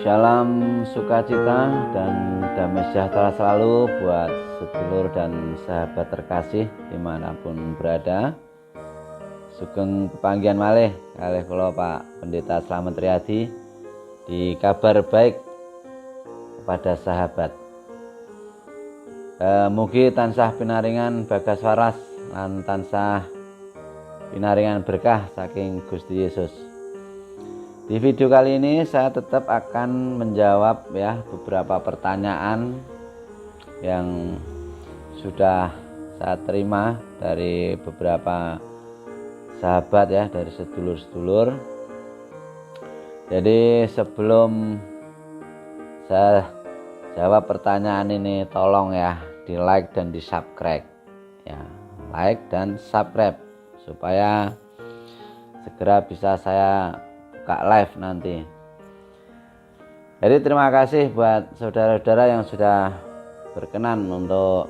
Shalom sukacita dan damai sejahtera selalu buat sedulur dan sahabat terkasih dimanapun berada. Sugeng pepanggihan malih kalih kula Pak Pendeta Slamet Riyadi di kabar baik kepada sahabat. Mugi tansah pinaringan bagas waras lan tansah pinaringan berkah saking Gusti Yesus. Di video kali ini saya tetap akan menjawab beberapa pertanyaan yang sudah saya terima dari beberapa sahabat dari sedulur-sedulur. Jadi sebelum saya jawab pertanyaan ini, tolong di like dan di subscribe like dan subscribe supaya segera bisa saya buka live nanti. Jadi terima kasih buat saudara-saudara yang sudah berkenan untuk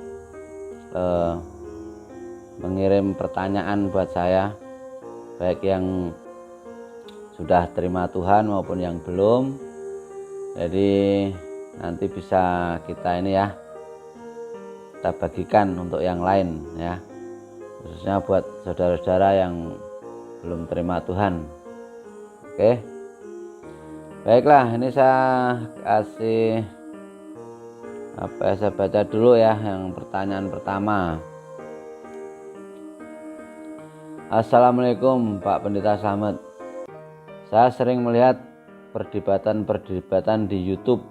mengirim pertanyaan buat saya, baik yang sudah terima Tuhan maupun yang belum. Jadi nanti bisa kita kita bagikan untuk yang lain khususnya buat saudara-saudara yang belum terima Tuhan. Oke, baiklah, ini saya kasih saya baca dulu yang pertanyaan pertama. Assalamualaikum Pak Pendeta Slamet. Saya sering melihat perdebatan di YouTube,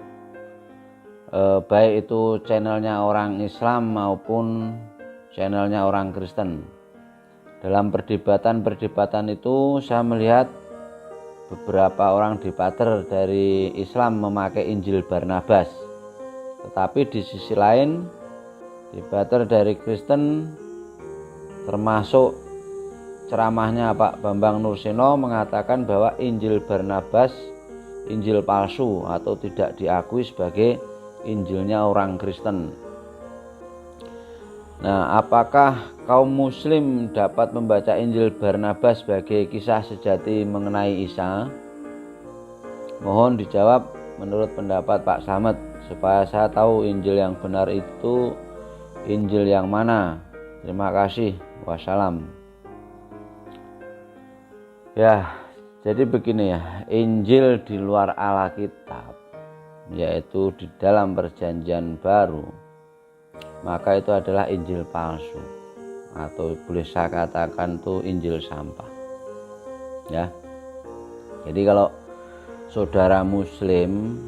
baik itu channelnya orang Islam maupun channelnya orang Kristen. Dalam perdebatan itu saya melihat beberapa orang debater dari Islam memakai Injil Barnabas, tetapi di sisi lain debater dari Kristen termasuk ceramahnya Pak Bambang Nursino mengatakan bahwa Injil Barnabas Injil palsu atau tidak diakui sebagai Injilnya orang Kristen. Nah, apakah kaum muslim dapat membaca Injil Barnabas sebagai kisah sejati mengenai Isa? Mohon dijawab menurut pendapat Pak Slamet supaya saya tahu Injil yang benar itu Injil yang mana. Terima kasih. Wassalam. Jadi begini Injil di luar Alkitab, yaitu di dalam Perjanjian Baru, maka itu adalah Injil palsu, atau boleh saya katakan itu Injil sampah. Jadi kalau saudara muslim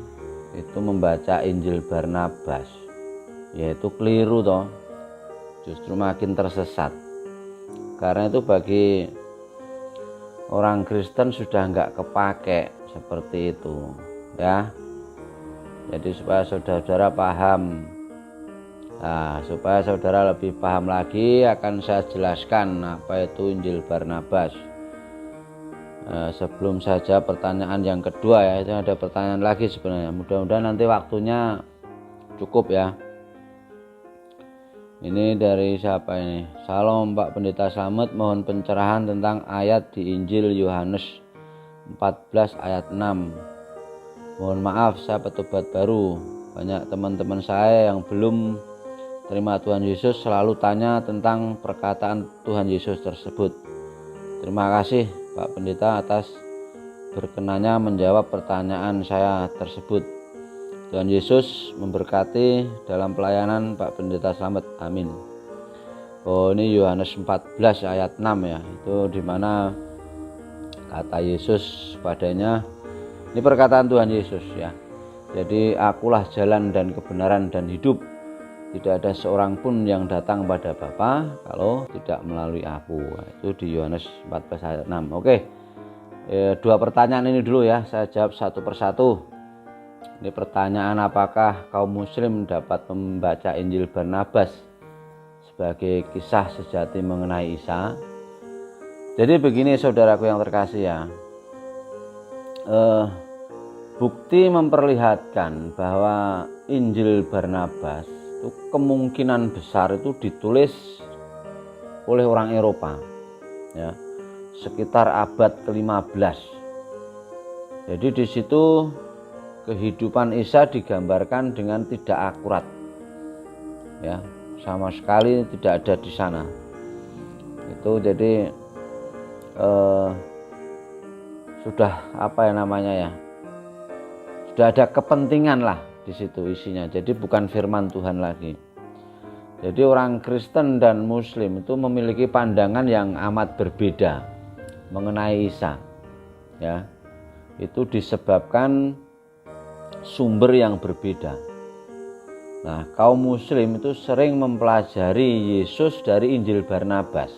itu membaca Injil Barnabas, yaitu keliru justru makin tersesat. Karena itu bagi orang Kristen sudah enggak kepake seperti itu Jadi supaya saudara-saudara paham, supaya saudara lebih paham lagi akan saya jelaskan apa itu Injil Barnabas. Sebelum saja pertanyaan yang kedua itu ada pertanyaan lagi sebenarnya. Mudah-mudahan nanti waktunya cukup Ini dari siapa ini? Salam Pak Pendeta Slamet, mohon pencerahan tentang ayat di Injil Yohanes 14 ayat 6. Mohon maaf, saya petobat baru. Banyak teman-teman saya yang belum terima Tuhan Yesus selalu tanya tentang perkataan Tuhan Yesus tersebut. Terima kasih Pak Pendeta atas berkenannya menjawab pertanyaan saya tersebut. Tuhan Yesus memberkati dalam pelayanan Pak Pendeta Slamet. Amin. Ini Yohanes 14 ayat 6 itu dimana kata Yesus padanya, ini perkataan Tuhan Yesus Jadi akulah jalan dan kebenaran dan hidup. Tidak ada seorang pun yang datang pada Bapa kalau tidak melalui aku. Itu di Yohanes 14 ayat 6. Oke. Dua pertanyaan ini dulu saya jawab satu persatu. Ini pertanyaan, apakah kaum muslim dapat membaca Injil Barnabas sebagai kisah sejati mengenai Isa? Jadi begini saudaraku yang terkasih bukti memperlihatkan bahwa Injil Barnabas itu kemungkinan besar itu ditulis oleh orang Eropa sekitar abad ke-15. Jadi di situ kehidupan Isa digambarkan dengan tidak akurat, ya, sama sekali tidak ada di sana. Itu jadi sudah sudah ada kepentingan lah di situ isinya. Jadi bukan firman Tuhan lagi. Jadi orang Kristen dan Muslim itu memiliki pandangan yang amat berbeda mengenai Isa. Ya, itu disebabkan sumber yang berbeda. Nah, kaum Muslim itu sering mempelajari Yesus dari Injil Barnabas.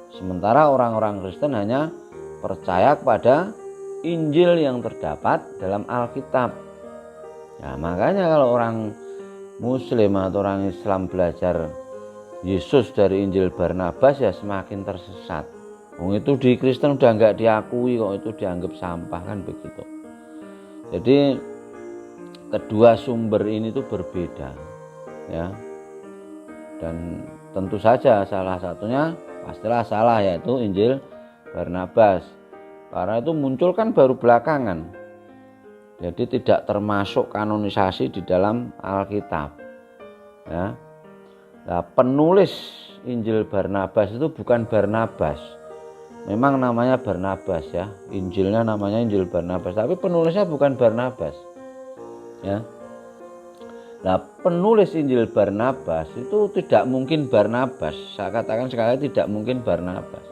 Sementara orang-orang Kristen hanya percaya kepada Injil yang terdapat dalam Alkitab. Nah, makanya kalau orang Muslim atau orang Islam belajar Yesus dari Injil Barnabas ya semakin tersesat. Itu di Kristen udah nggak diakui kok, itu dianggap sampah kan begitu. Jadi kedua sumber ini tuh berbeda, ya. Dan tentu saja salah satunya pastilah salah, yaitu Injil Barnabas. Karena itu muncul kan baru belakangan. Jadi tidak termasuk kanonisasi di dalam Alkitab. Ya. Nah, penulis Injil Barnabas itu bukan Barnabas. Memang namanya Barnabas ya. Injilnya namanya Injil Barnabas, tapi penulisnya bukan Barnabas. Ya. Nah, penulis Injil Barnabas itu tidak mungkin Barnabas. Saya katakan sekali lagi tidak mungkin Barnabas.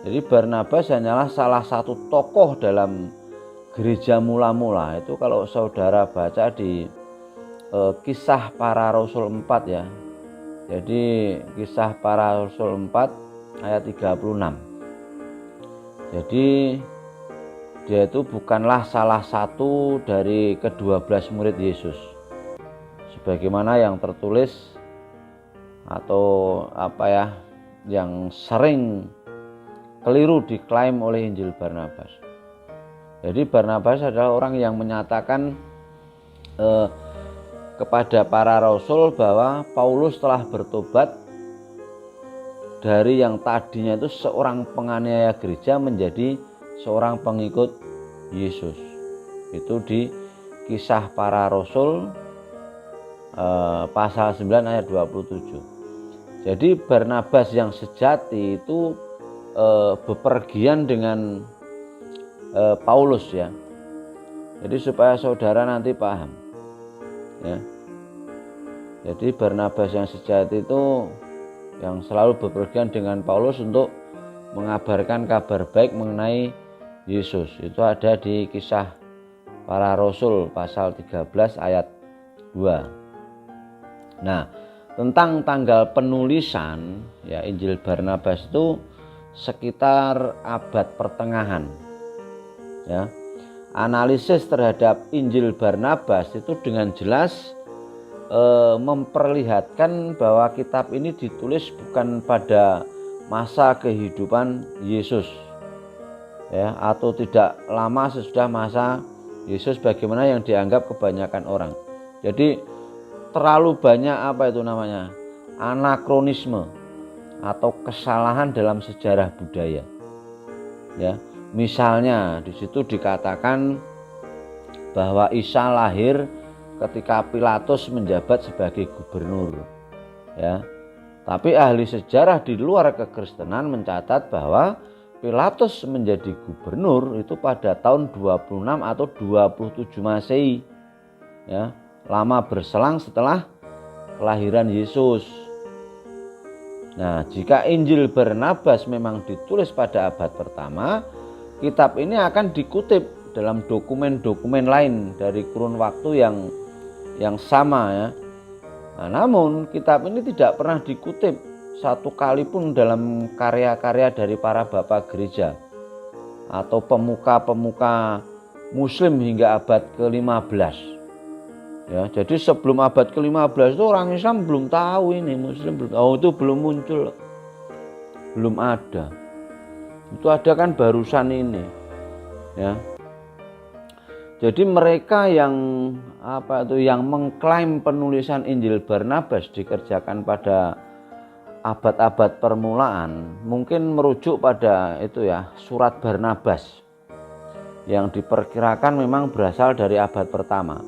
Jadi Barnabas hanyalah salah satu tokoh dalam gereja mula-mula. Itu kalau saudara baca di Kisah Para Rasul 4 ya. Jadi Kisah Para Rasul 4 ayat 36. Jadi dia itu bukanlah salah satu dari ke-12 murid Yesus, sebagaimana yang tertulis atau yang sering keliru diklaim oleh Injil Barnabas. Jadi Barnabas adalah orang yang menyatakan kepada para rasul bahwa Paulus telah bertobat dari yang tadinya itu seorang penganiaya gereja menjadi seorang pengikut Yesus. Itu di Kisah Para Rasul pasal 9 ayat 27. Jadi Barnabas yang sejati itu bepergian dengan Paulus ya. Jadi supaya saudara nanti paham ya. Jadi Barnabas yang sejati itu yang selalu bepergian dengan Paulus untuk mengabarkan kabar baik mengenai Yesus. Itu ada di Kisah Para Rasul pasal 13 ayat 2. Nah, tentang tanggal penulisan ya Injil Barnabas itu sekitar abad pertengahan. Ya. Analisis terhadap Injil Barnabas itu dengan jelas memperlihatkan bahwa kitab ini ditulis bukan pada masa kehidupan Yesus ya, atau tidak lama sesudah masa Yesus bagaimana yang dianggap kebanyakan orang. Jadi terlalu banyak anakronisme atau kesalahan dalam sejarah budaya ya. Misalnya di situ dikatakan bahwa Isa lahir ketika Pilatus menjabat sebagai gubernur ya. Tapi ahli sejarah di luar kekristenan mencatat bahwa Pilatus menjadi gubernur itu pada tahun 26 atau 27 Masehi ya, lama berselang setelah kelahiran Yesus. Nah, jika Injil Barnabas memang ditulis pada abad pertama, kitab ini akan dikutip dalam dokumen-dokumen lain dari kurun waktu yang sama ya. Nah, namun kitab ini tidak pernah dikutip satu kali pun dalam karya-karya dari para bapak gereja atau pemuka-pemuka Muslim hingga abad ke-15. Ya, jadi sebelum abad ke-15 itu orang Islam belum tahu ini, Muslim belum tahu, itu belum muncul. Belum ada. Itu ada kan barusan ini. Ya. Jadi mereka yang mengklaim penulisan Injil Barnabas dikerjakan pada abad-abad permulaan mungkin merujuk pada itu ya, surat Barnabas. yang diperkirakan memang berasal dari abad pertama,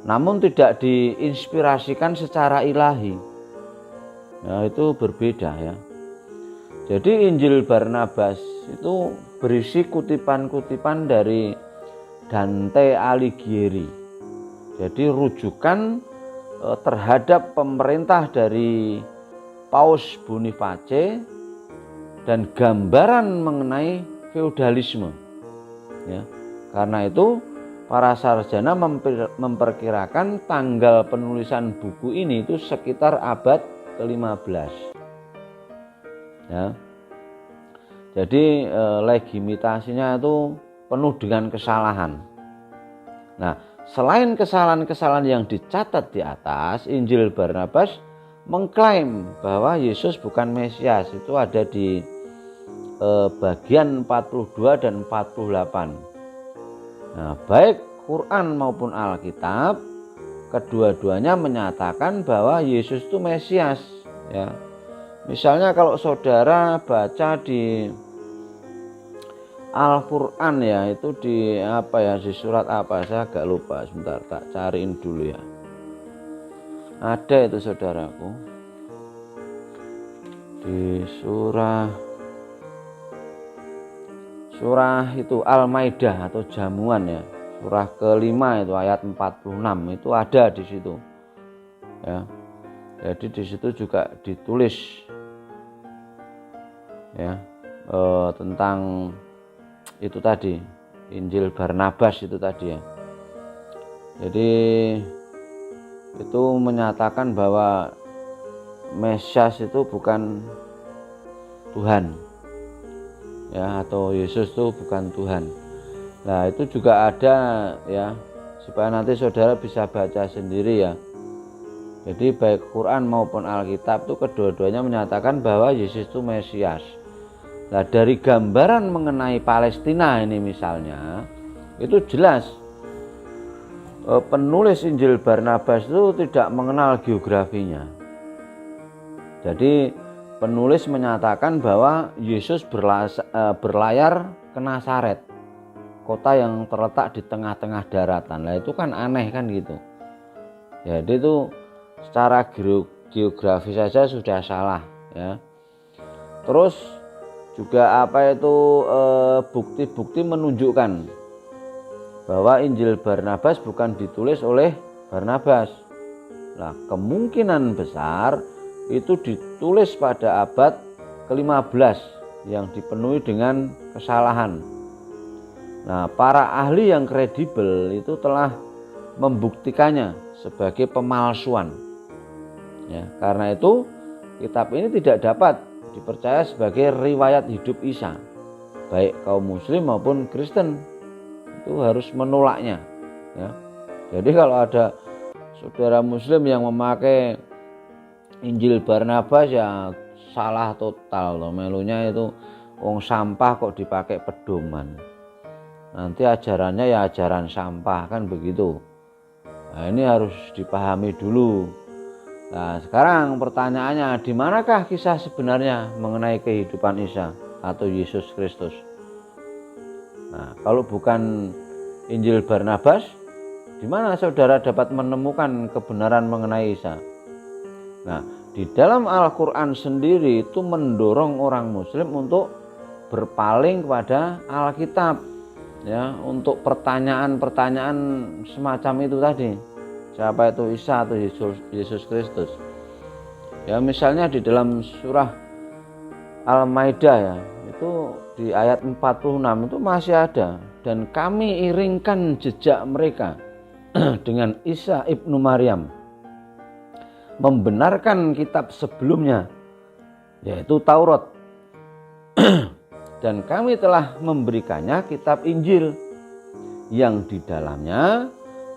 namun tidak diinspirasikan secara ilahi. Ya, itu berbeda ya. Jadi Injil Barnabas itu berisi kutipan-kutipan dari Dante Alighieri. Jadi rujukan terhadap pemerintah dari Paus Boniface dan gambaran mengenai feodalisme. Ya, karena itu para sarjana memperkirakan tanggal penulisan buku ini itu sekitar abad ke-15. Ya. Jadi legitimasinya itu penuh dengan kesalahan. Nah, selain kesalahan-kesalahan yang dicatat di atas, Injil Barnabas mengklaim bahwa Yesus bukan Mesias. Itu ada di bagian 42 dan 48. Nah, baik Quran maupun Alkitab, kedua-duanya menyatakan bahwa Yesus itu Mesias. Ya. Misalnya kalau saudara baca di Al-Quran ya, itu di apa ya, di surat apa, saya agak lupa, sebentar tak cariin dulu ya. Ada itu saudaraku di surah itu Al-Maidah atau Jamuan ya, surah kelima itu ayat 46 itu ada di situ ya. Jadi di situ juga ditulis ya tentang itu tadi, Injil Barnabas itu tadi ya. Jadi itu menyatakan bahwa Mesias itu bukan Tuhan ya, atau Yesus itu bukan Tuhan. Nah, itu juga ada ya, supaya nanti saudara bisa baca sendiri ya. Jadi baik Quran maupun Alkitab itu kedua-duanya menyatakan bahwa Yesus itu Mesias. Nah, dari gambaran mengenai Palestina ini misalnya, itu jelas penulis Injil Barnabas itu tidak mengenal geografinya. Jadi penulis menyatakan bahwa Yesus berlayar ke Nazaret, kota yang terletak di tengah-tengah daratan. Nah, itu kan aneh kan gitu. Jadi itu secara geografi saja sudah salah ya. Terus juga apa itu bukti-bukti menunjukkan bahwa Injil Barnabas bukan ditulis oleh Barnabas. Nah, kemungkinan besar itu ditulis pada abad ke-15 yang dipenuhi dengan kesalahan. Nah, para ahli yang kredibel itu telah membuktikannya sebagai pemalsuan. Ya, karena itu kitab ini tidak dapat dipercaya sebagai riwayat hidup Isa. Baik kaum muslim maupun Kristen itu harus menolaknya ya. Jadi kalau ada saudara muslim yang memakai Injil Barnabas ya salah total loh, melunya itu wong sampah kok dipakai pedoman. Nanti ajarannya ya ajaran sampah kan begitu. Nah, ini harus dipahami dulu. Nah, sekarang pertanyaannya, di manakah kisah sebenarnya mengenai kehidupan Isa atau Yesus Kristus? Nah, kalau bukan Injil Barnabas, di mana saudara dapat menemukan kebenaran mengenai Isa? Nah, di dalam Al-Quran sendiri itu mendorong orang Muslim untuk berpaling kepada Alkitab, ya, untuk pertanyaan-pertanyaan semacam itu tadi. Siapa itu Isa atau Yesus Kristus? Ya, misalnya di dalam surah Al-Maidah ya, itu di ayat 46 itu masih ada, dan kami iringkan jejak mereka dengan Isa ibnu Maryam, membenarkan kitab sebelumnya yaitu Taurat, dan kami telah memberikannya kitab Injil yang di dalamnya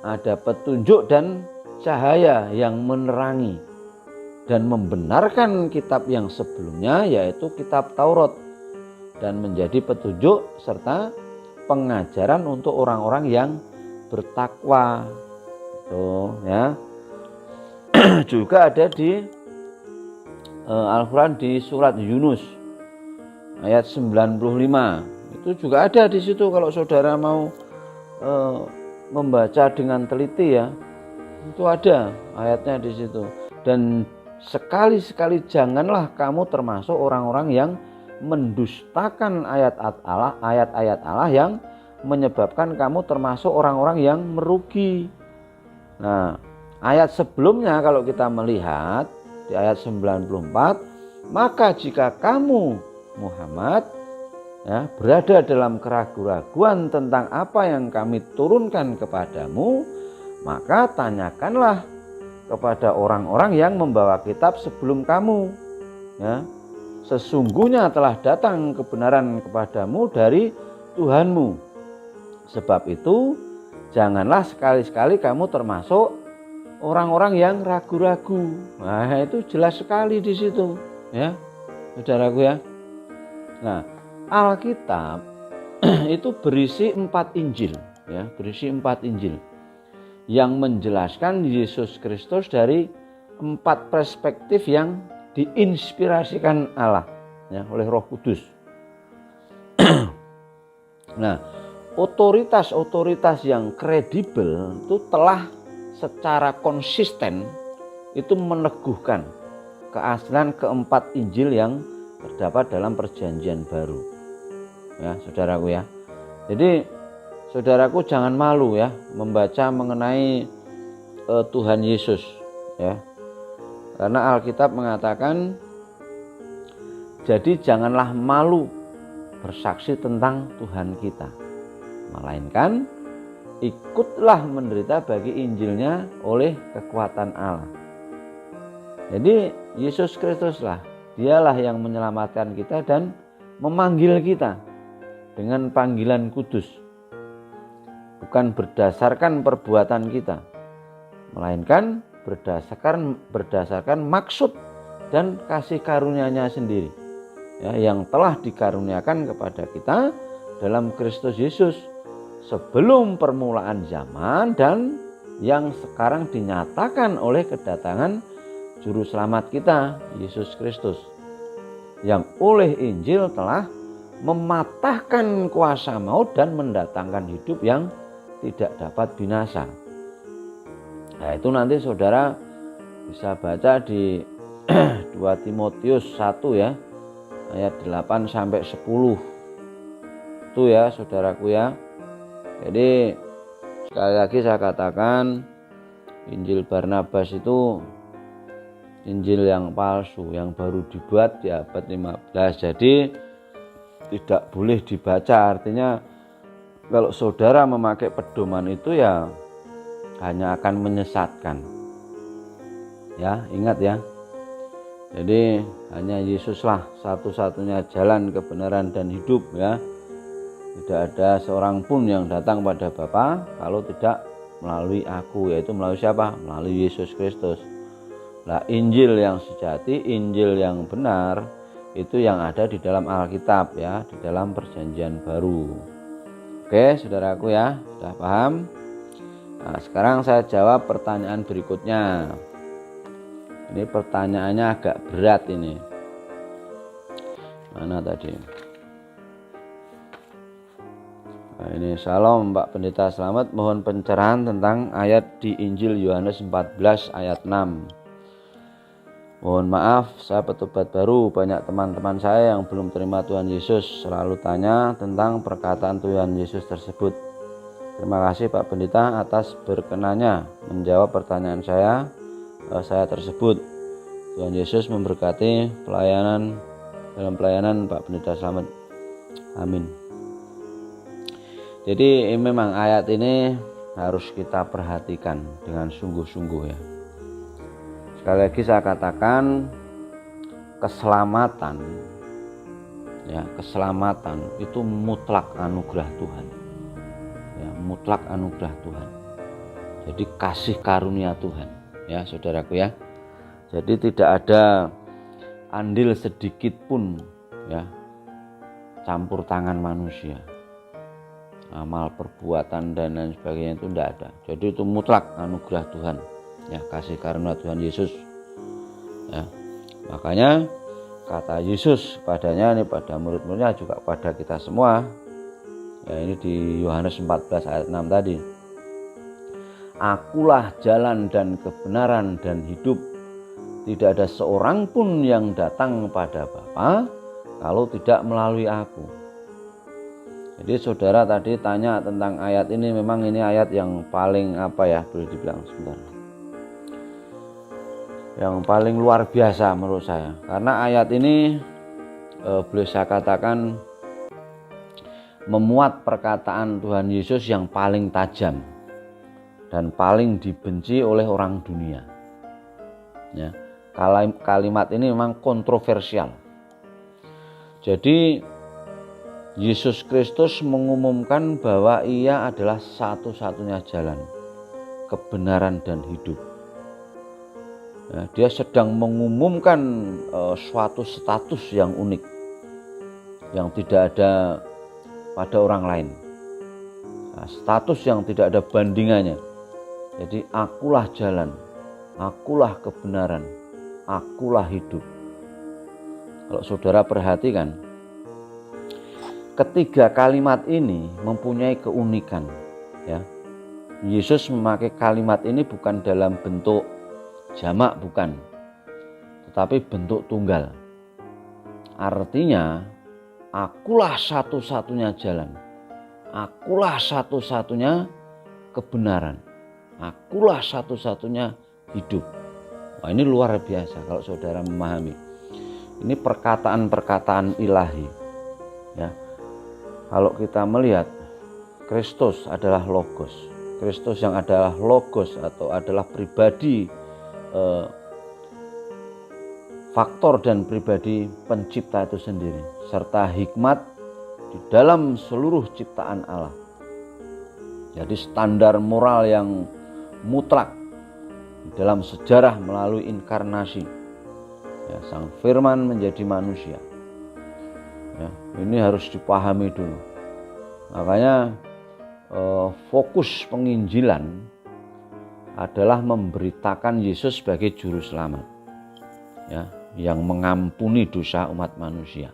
ada petunjuk dan cahaya yang menerangi, dan membenarkan kitab yang sebelumnya yaitu kitab Taurat, dan menjadi petunjuk serta pengajaran untuk orang-orang yang bertakwa. Itu ya. Juga ada di Al-Quran di surat Yunus ayat 95. Itu juga ada di situ kalau saudara mau membaca dengan teliti ya. Itu ada ayatnya di situ. Dan sekali-sekali janganlah kamu termasuk orang-orang yang mendustakan ayat-ayat Allah yang menyebabkan kamu termasuk orang-orang yang merugi. Nah, ayat sebelumnya kalau kita melihat di ayat 94, maka jika kamu Muhammad ya, berada dalam keraguan-raguan tentang apa yang kami turunkan kepadamu, maka tanyakanlah kepada orang-orang yang membawa kitab sebelum kamu ya. Sesungguhnya telah datang kebenaran kepadamu dari Tuhanmu. Sebab itu janganlah sekali-sekali kamu termasuk orang-orang yang ragu-ragu. Nah, itu jelas sekali di situ ya, saudaraku ya. Nah, Alkitab itu berisi 4 Injil ya, berisi 4 Injil yang menjelaskan Yesus Kristus dari 4 perspektif yang diinspirasikan Allah ya, oleh Roh Kudus. Nah, otoritas-otoritas yang kredibel itu telah secara konsisten itu meneguhkan keaslian keempat Injil yang terdapat dalam Perjanjian Baru. Ya, saudaraku ya. Jadi saudaraku jangan malu ya membaca mengenai Tuhan Yesus ya. Karena Alkitab mengatakan, jadi janganlah malu bersaksi tentang Tuhan kita, melainkan ikutlah menderita bagi Injilnya oleh kekuatan Allah. Jadi Yesus Kristuslah, dialah yang menyelamatkan kita dan memanggil kita dengan panggilan kudus. Bukan berdasarkan perbuatan kita, melainkan berdasarkan maksud dan kasih karunia-Nya sendiri ya, yang telah dikaruniakan kepada kita dalam Kristus Yesus sebelum permulaan zaman dan yang sekarang dinyatakan oleh kedatangan Juru Selamat kita Yesus Kristus, yang oleh Injil telah mematahkan kuasa maut dan mendatangkan hidup yang tidak dapat binasa. Nah, itu nanti saudara bisa baca di 2 Timotius 1 ya, ayat 8 sampai 10. Itu ya saudaraku ya. Jadi sekali lagi saya katakan, Injil Barnabas itu Injil yang palsu, yang baru dibuat di abad 15. Jadi tidak boleh dibaca. Artinya kalau saudara memakai pedoman itu ya hanya akan menyesatkan. Ya, ingat ya. Jadi hanya Yesuslah satu-satunya jalan kebenaran dan hidup ya. Tidak ada seorang pun yang datang pada Bapa kalau tidak melalui aku, yaitu melalui siapa? Melalui Yesus Kristus. Nah, Injil yang sejati, Injil yang benar itu yang ada di dalam Alkitab ya, di dalam Perjanjian Baru. Oke, saudaraku ya, sudah paham? Nah, sekarang saya jawab pertanyaan berikutnya. Ini pertanyaannya agak berat ini. Mana tadi? Nah, ini Shalom Pak Pendeta Selamat, mohon pencerahan tentang ayat di Injil Yohanes 14 ayat 6. Mohon maaf, saya petubat baru. Banyak teman-teman saya yang belum terima Tuhan Yesus selalu tanya tentang perkataan Tuhan Yesus tersebut. Terima kasih Pak Pendeta atas berkenannya menjawab pertanyaan saya tersebut. Tuhan Yesus memberkati dalam pelayanan Pak Pendeta Selamat. Amin. Jadi memang ayat ini harus kita perhatikan dengan sungguh-sungguh ya. Sekali lagi saya katakan, keselamatan itu mutlak anugerah Tuhan. Ya, mutlak anugerah Tuhan. Jadi kasih karunia Tuhan, ya saudaraku ya. Jadi tidak ada andil sedikit pun ya campur tangan manusia. Amal, perbuatan dan lain sebagainya itu tidak ada. Jadi itu mutlak anugerah Tuhan. Ya, kasih karunia Tuhan Yesus. Ya. Makanya kata Yesus padanya, ini pada murid-muridnya juga pada kita semua, Ya, ini di Yohanes 14 ayat 6 tadi. Akulah jalan dan kebenaran dan hidup. Tidak ada seorang pun yang datang pada Bapa kalau tidak melalui aku. Jadi saudara tadi tanya tentang ayat ini, memang ini ayat yang paling boleh dibilang sebentar, yang paling luar biasa menurut saya. Karena ayat ini boleh saya katakan memuat perkataan Tuhan Yesus yang paling tajam dan paling dibenci oleh orang dunia. Ya, kalimat ini memang kontroversial. Jadi Yesus Kristus mengumumkan bahwa ia adalah satu-satunya jalan, kebenaran dan hidup. Ya, dia sedang mengumumkan suatu status yang unik, yang tidak ada pada orang lain. Nah, status yang tidak ada bandingannya. Jadi akulah jalan, akulah kebenaran, akulah hidup. Kalau saudara perhatikan, ketiga kalimat ini mempunyai keunikan. Ya, Yesus memakai kalimat ini bukan dalam bentuk jamak, bukan, tetapi bentuk tunggal. Artinya, akulah satu-satunya jalan, akulah satu-satunya kebenaran, akulah satu-satunya hidup. Wah, ini luar biasa kalau saudara memahami. Ini perkataan-perkataan ilahi. Ya, kalau kita melihat Kristus adalah Logos, Kristus yang adalah Logos atau adalah pribadi, faktor dan pribadi pencipta itu sendiri, serta hikmat di dalam seluruh ciptaan Allah. Jadi standar moral yang mutlak dalam sejarah melalui inkarnasi. Ya, Sang Firman menjadi manusia. Ya, ini harus dipahami dulu. Makanya fokus penginjilan adalah memberitakan Yesus sebagai juru selamat, ya, yang mengampuni dosa umat manusia.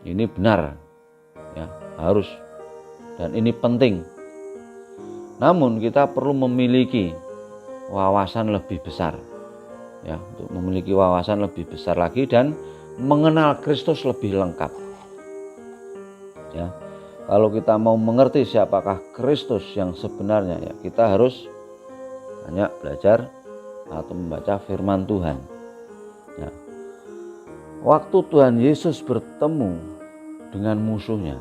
Ini benar, ya, harus, dan ini penting. Namun kita perlu memiliki wawasan lebih besar, ya, untuk memiliki wawasan lebih besar lagi dan mengenal Kristus lebih lengkap. Ya, kalau kita mau mengerti siapakah Kristus yang sebenarnya, ya, kita harus banyak belajar atau membaca firman Tuhan. Ya. Waktu Tuhan Yesus bertemu dengan musuhnya,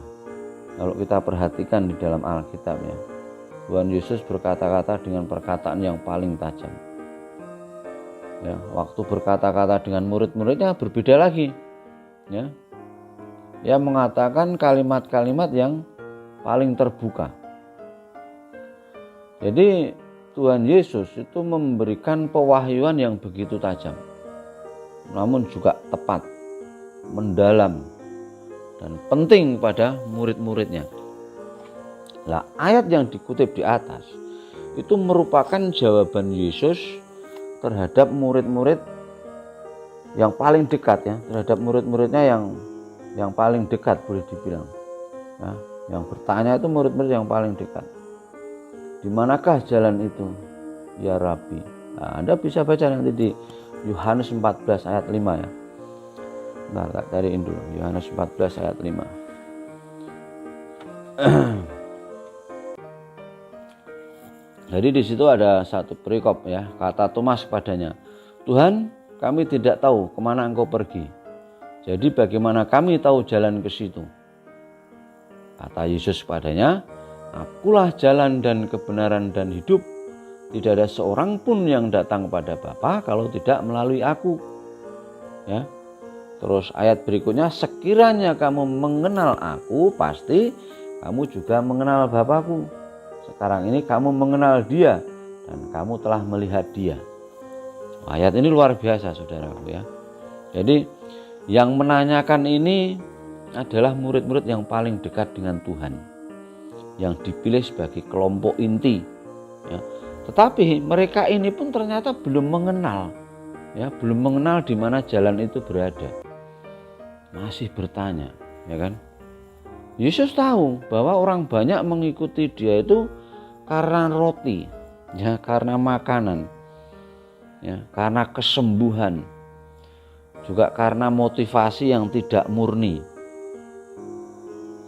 kalau kita perhatikan di dalam Alkitab, ya, Tuhan Yesus berkata-kata dengan perkataan yang paling tajam. Ya, waktu berkata-kata dengan murid-muridnya berbeda lagi. Ya, dia mengatakan kalimat-kalimat yang paling terbuka. Jadi Tuhan Yesus itu memberikan pewahyuan yang begitu tajam, namun juga tepat, mendalam, dan penting pada murid-muridnya. Nah, ayat yang dikutip di atas itu merupakan jawaban Yesus terhadap murid-murid yang paling dekat, ya, terhadap murid-muridnya yang paling dekat, boleh dibilang. Ya, yang bertanya itu murid-murid yang paling dekat. Di manakah jalan itu, ya Rabi? Nah, Anda bisa baca nanti di Yohanes 14 ayat 5, ya. Bentar, tak cariin dulu. Yohanes 14 ayat 5. Jadi di situ ada satu perikop, ya. Kata Thomas kepadanya, "Tuhan, kami tidak tahu kemana Engkau pergi. Jadi bagaimana kami tahu jalan ke situ?" Kata Yesus kepadanya, "Akulah jalan dan kebenaran dan hidup. Tidak ada seorang pun yang datang kepada Bapa kalau tidak melalui aku." Ya. Terus ayat berikutnya, "Sekiranya kamu mengenal aku, pasti kamu juga mengenal Bapakku. Sekarang ini kamu mengenal Dia dan kamu telah melihat Dia." Ayat ini luar biasa, saudaraku, ya. Jadi yang menanyakan ini adalah murid-murid yang paling dekat dengan Tuhan, yang dipilih sebagai kelompok inti, ya. Tetapi mereka ini pun ternyata belum mengenal, ya, belum mengenal di mana jalan itu berada. Masih bertanya, ya kan? Yesus tahu bahwa orang banyak mengikuti dia itu karena roti, ya, karena makanan, ya, karena kesembuhan, juga karena motivasi yang tidak murni.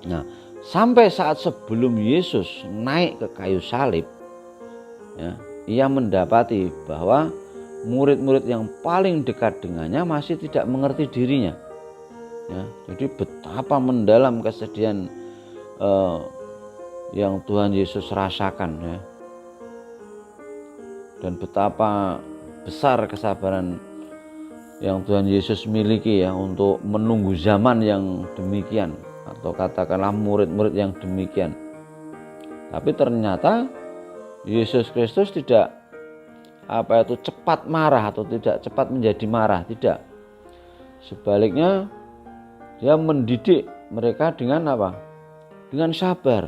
Nah, sampai saat sebelum Yesus naik ke kayu salib, ya, ia mendapati bahwa murid-murid yang paling dekat dengannya masih tidak mengerti dirinya. Ya, jadi betapa mendalam kesedihan yang Tuhan Yesus rasakan, ya, dan betapa besar kesabaran yang Tuhan Yesus miliki, ya, untuk menunggu zaman yang demikian, atau katakanlah murid-murid yang demikian. Tapi ternyata Yesus Kristus tidak cepat marah atau tidak cepat menjadi marah, tidak. Sebaliknya dia mendidik mereka dengan apa? Dengan sabar,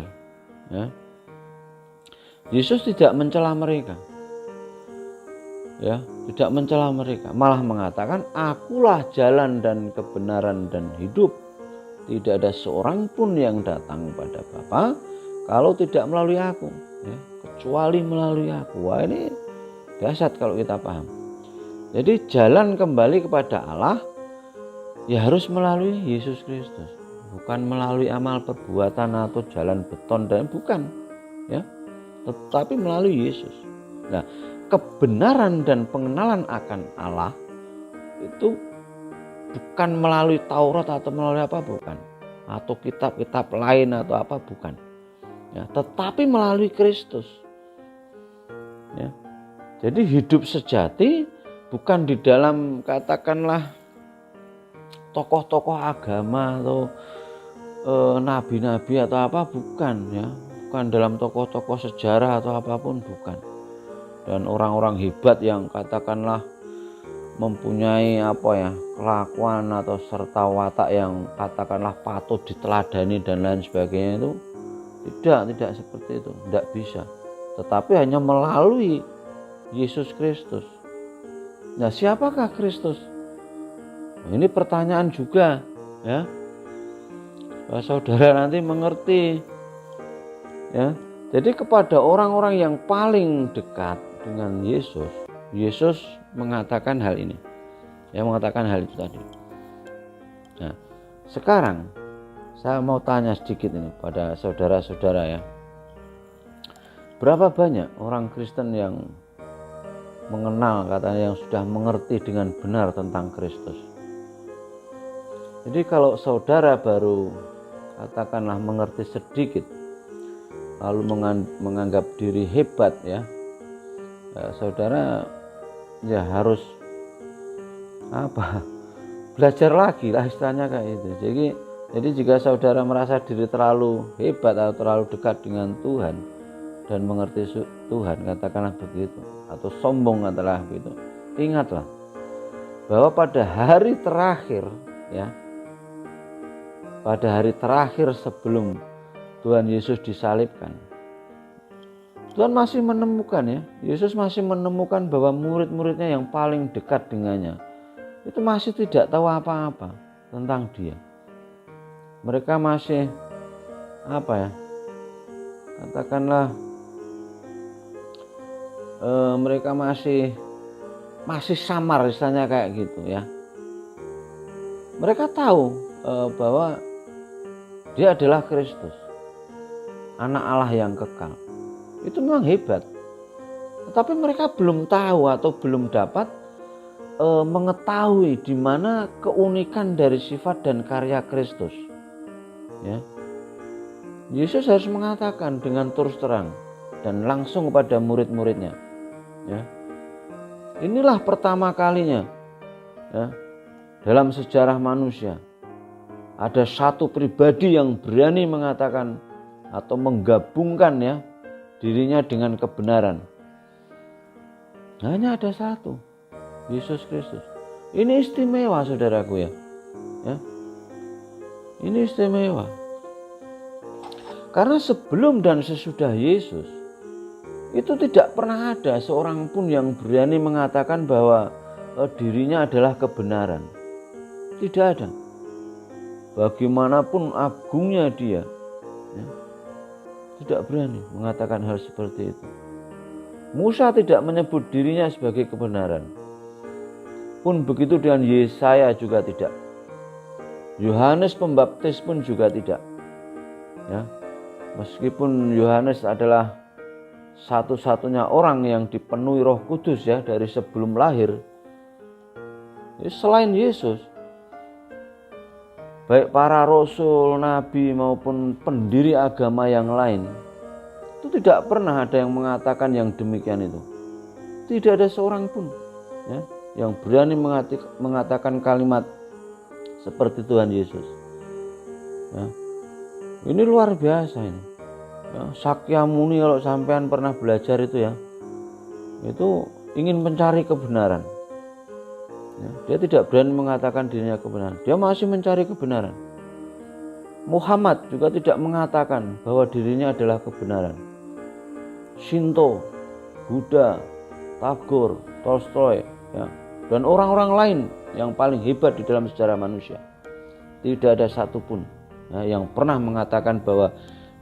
ya. Yesus tidak mencela mereka, ya, tidak mencela mereka, malah mengatakan, akulah jalan dan kebenaran dan hidup. Tidak ada seorang pun yang datang pada Bapa kalau tidak melalui aku, ya, kecuali melalui aku. Wah, ini dahsyat kalau kita paham. Jadi jalan kembali kepada Allah ya harus melalui Yesus Kristus, bukan melalui amal perbuatan atau jalan beton, dan bukan, ya, tetapi melalui Yesus. Nah, kebenaran dan pengenalan akan Allah itu bukan melalui Taurat atau melalui apa, bukan, atau kitab-kitab lain atau apa, bukan, ya, tetapi melalui Kristus, ya. Jadi hidup sejati bukan di dalam katakanlah tokoh-tokoh agama atau nabi-nabi atau apa, bukan, ya, bukan dalam tokoh-tokoh sejarah atau apapun, bukan, dan orang-orang hebat yang katakanlah mempunyai kelakuan atau serta watak yang katakanlah patut diteladani dan lain sebagainya, itu tidak seperti itu, tidak bisa, tetapi hanya melalui Yesus Kristus. Nah, siapakah Kristus? Nah, ini pertanyaan juga, ya, supaya saudara nanti mengerti, ya. Jadi kepada orang-orang yang paling dekat dengan Yesus, Yesus mengatakan hal ini, ya, mengatakan hal itu tadi. Nah, sekarang saya mau tanya sedikit ini pada saudara-saudara, ya, berapa banyak orang Kristen yang mengenal, katanya, yang sudah mengerti dengan benar tentang Kristus? Jadi kalau saudara baru katakanlah mengerti sedikit, lalu menganggap diri hebat, ya, saudara ya harus belajar lagi lah, istilahnya kayak itu. Jadi jika saudara merasa diri terlalu hebat atau terlalu dekat dengan Tuhan dan mengerti Tuhan, katakanlah begitu, atau sombong katakanlah begitu, ingatlah bahwa pada hari terakhir, ya, pada hari terakhir sebelum Tuhan Yesus disalibkan, Tuhan masih menemukan, ya, Yesus masih menemukan bahwa murid-muridnya yang paling dekat dengannya itu masih tidak tahu apa-apa tentang dia. Mereka masih katakanlah mereka masih samar, istilahnya kayak gitu, ya. Mereka tahu bahwa dia adalah Kristus, anak Allah yang kekal. Itu memang hebat. Tetapi mereka belum tahu atau belum dapat mengetahui di mana keunikan dari sifat dan karya Kristus, ya. Yesus harus mengatakan dengan terus terang dan langsung kepada murid-muridnya, ya. Inilah pertama kalinya, ya, dalam sejarah manusia ada satu pribadi yang berani mengatakan atau menggabungkan, ya, dirinya dengan kebenaran. Hanya ada satu, Yesus Kristus. Ini istimewa, saudaraku, ya. Ini istimewa. Karena sebelum dan sesudah Yesus itu tidak pernah ada seorang pun yang berani mengatakan bahwa dirinya adalah kebenaran. Tidak ada. bagaimanapun agungnya dia, ya, tidak berani mengatakan hal seperti itu. Musa tidak menyebut dirinya sebagai kebenaran. Pun begitu dengan Yesaya juga tidak. Yohanes Pembaptis pun juga tidak. Ya, meskipun Yohanes adalah satu-satunya orang yang dipenuhi Roh Kudus ya dari sebelum lahir, selain Yesus, baik para rasul, nabi maupun pendiri agama yang lain, itu tidak pernah ada yang mengatakan yang demikian itu. Tidak ada seorang pun ya yang berani mengatakan kalimat seperti Tuhan Yesus. Ya, ini luar biasa ini. Ya, Sakyamuni kalau sampean pernah belajar itu ya, itu ingin mencari kebenaran. Ya, dia tidak berani mengatakan dirinya kebenaran. Dia masih mencari kebenaran. Muhammad juga tidak mengatakan bahwa dirinya adalah kebenaran. Shinto, Buddha, Tagore, Tolstoy, ya, dan orang-orang lain yang paling hebat di dalam sejarah manusia, tidak ada satupun ya, yang pernah mengatakan bahwa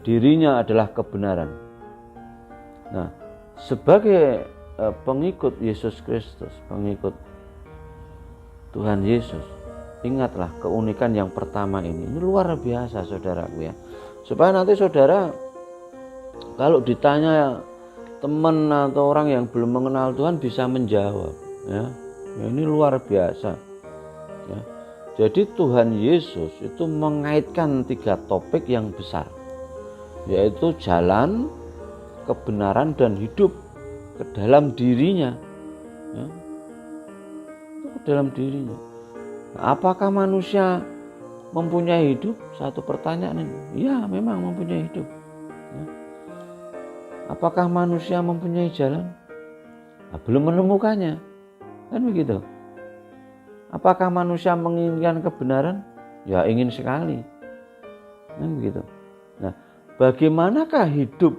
dirinya adalah kebenaran. Nah, sebagai pengikut Yesus Kristus, pengikut Tuhan Yesus, ingatlah keunikan yang pertama ini luar biasa saudaraku ya, supaya nanti saudara kalau ditanya teman atau orang yang belum mengenal Tuhan bisa menjawab ya, ini luar biasa ya. Jadi Tuhan Yesus itu mengaitkan 3 topik yang besar, yaitu jalan, kebenaran, dan hidup ke dalam dirinya ya. Itu ke dalam dirinya. Apakah manusia mempunyai hidup? Satu pertanyaan ini. Ya, memang mempunyai hidup ya. Apakah manusia mempunyai jalan? Nah, belum menemukannya, kan begitu. Apakah manusia menginginkan kebenaran? Ya, ingin sekali, kan begitu. Nah, bagaimanakah hidup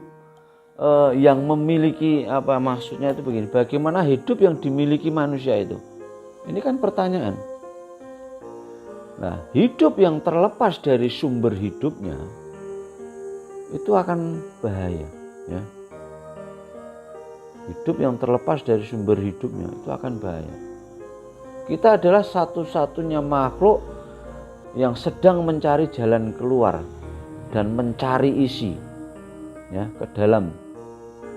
yang memiliki maksudnya itu begini? Bagaimana hidup yang dimiliki manusia itu? Ini kan pertanyaan. Nah, hidup yang terlepas dari sumber hidupnya itu akan bahaya, ya. Hidup yang terlepas dari sumber hidupnya itu akan bahaya. Kita adalah satu-satunya makhluk yang sedang mencari jalan keluar dan mencari isi ya ke dalam.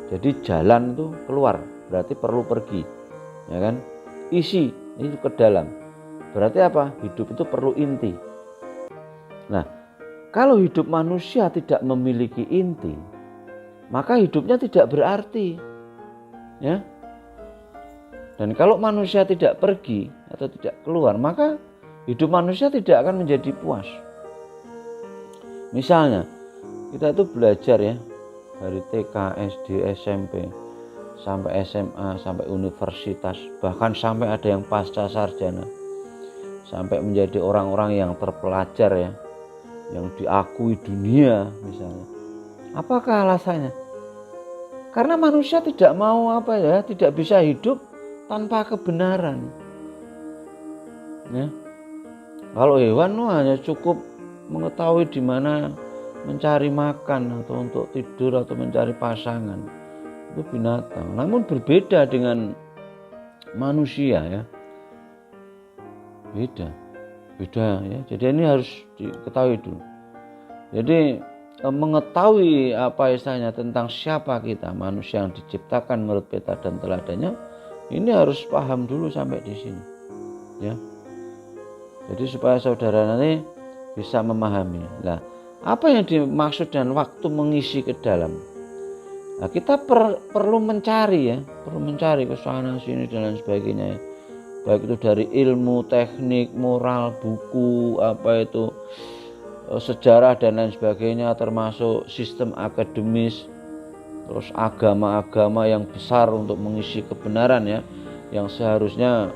Jadi jalan itu keluar, berarti perlu pergi, ya kan? Isi itu ke dalam. Berarti apa? Hidup itu perlu inti. Nah, kalau hidup manusia tidak memiliki inti, maka hidupnya tidak berarti. Ya. Dan kalau manusia tidak pergi atau tidak keluar, maka hidup manusia tidak akan menjadi puas. Misalnya, kita itu belajar ya dari TK, SD, SMP, sampai SMA, sampai universitas, bahkan sampai ada yang pasca sarjana, sampai menjadi orang-orang yang terpelajar ya, yang diakui dunia misalnya. Apakah alasannya? Karena manusia tidak mau tidak bisa hidup tanpa kebenaran. Ya. Kalau hewan hanya cukup mengetahui di mana mencari makan atau untuk tidur atau mencari pasangan, itu binatang. Namun berbeda dengan manusia ya, beda ya. Jadi ini harus diketahui dulu. Jadi mengetahui istilahnya tentang siapa kita, manusia yang diciptakan menurut peta dan teladannya, ini harus paham dulu sampai di sini ya. Jadi supaya saudara nanti bisa memahami. Nah, apa yang dimaksud dengan waktu mengisi ke dalam? Nah, kita perlu mencari ya, perlu mencari ke sana sini dan lain sebagainya ya. Baik itu dari ilmu, teknik, moral, buku, sejarah dan lain sebagainya, termasuk sistem akademis, terus agama-agama yang besar untuk mengisi kebenaran ya, yang seharusnya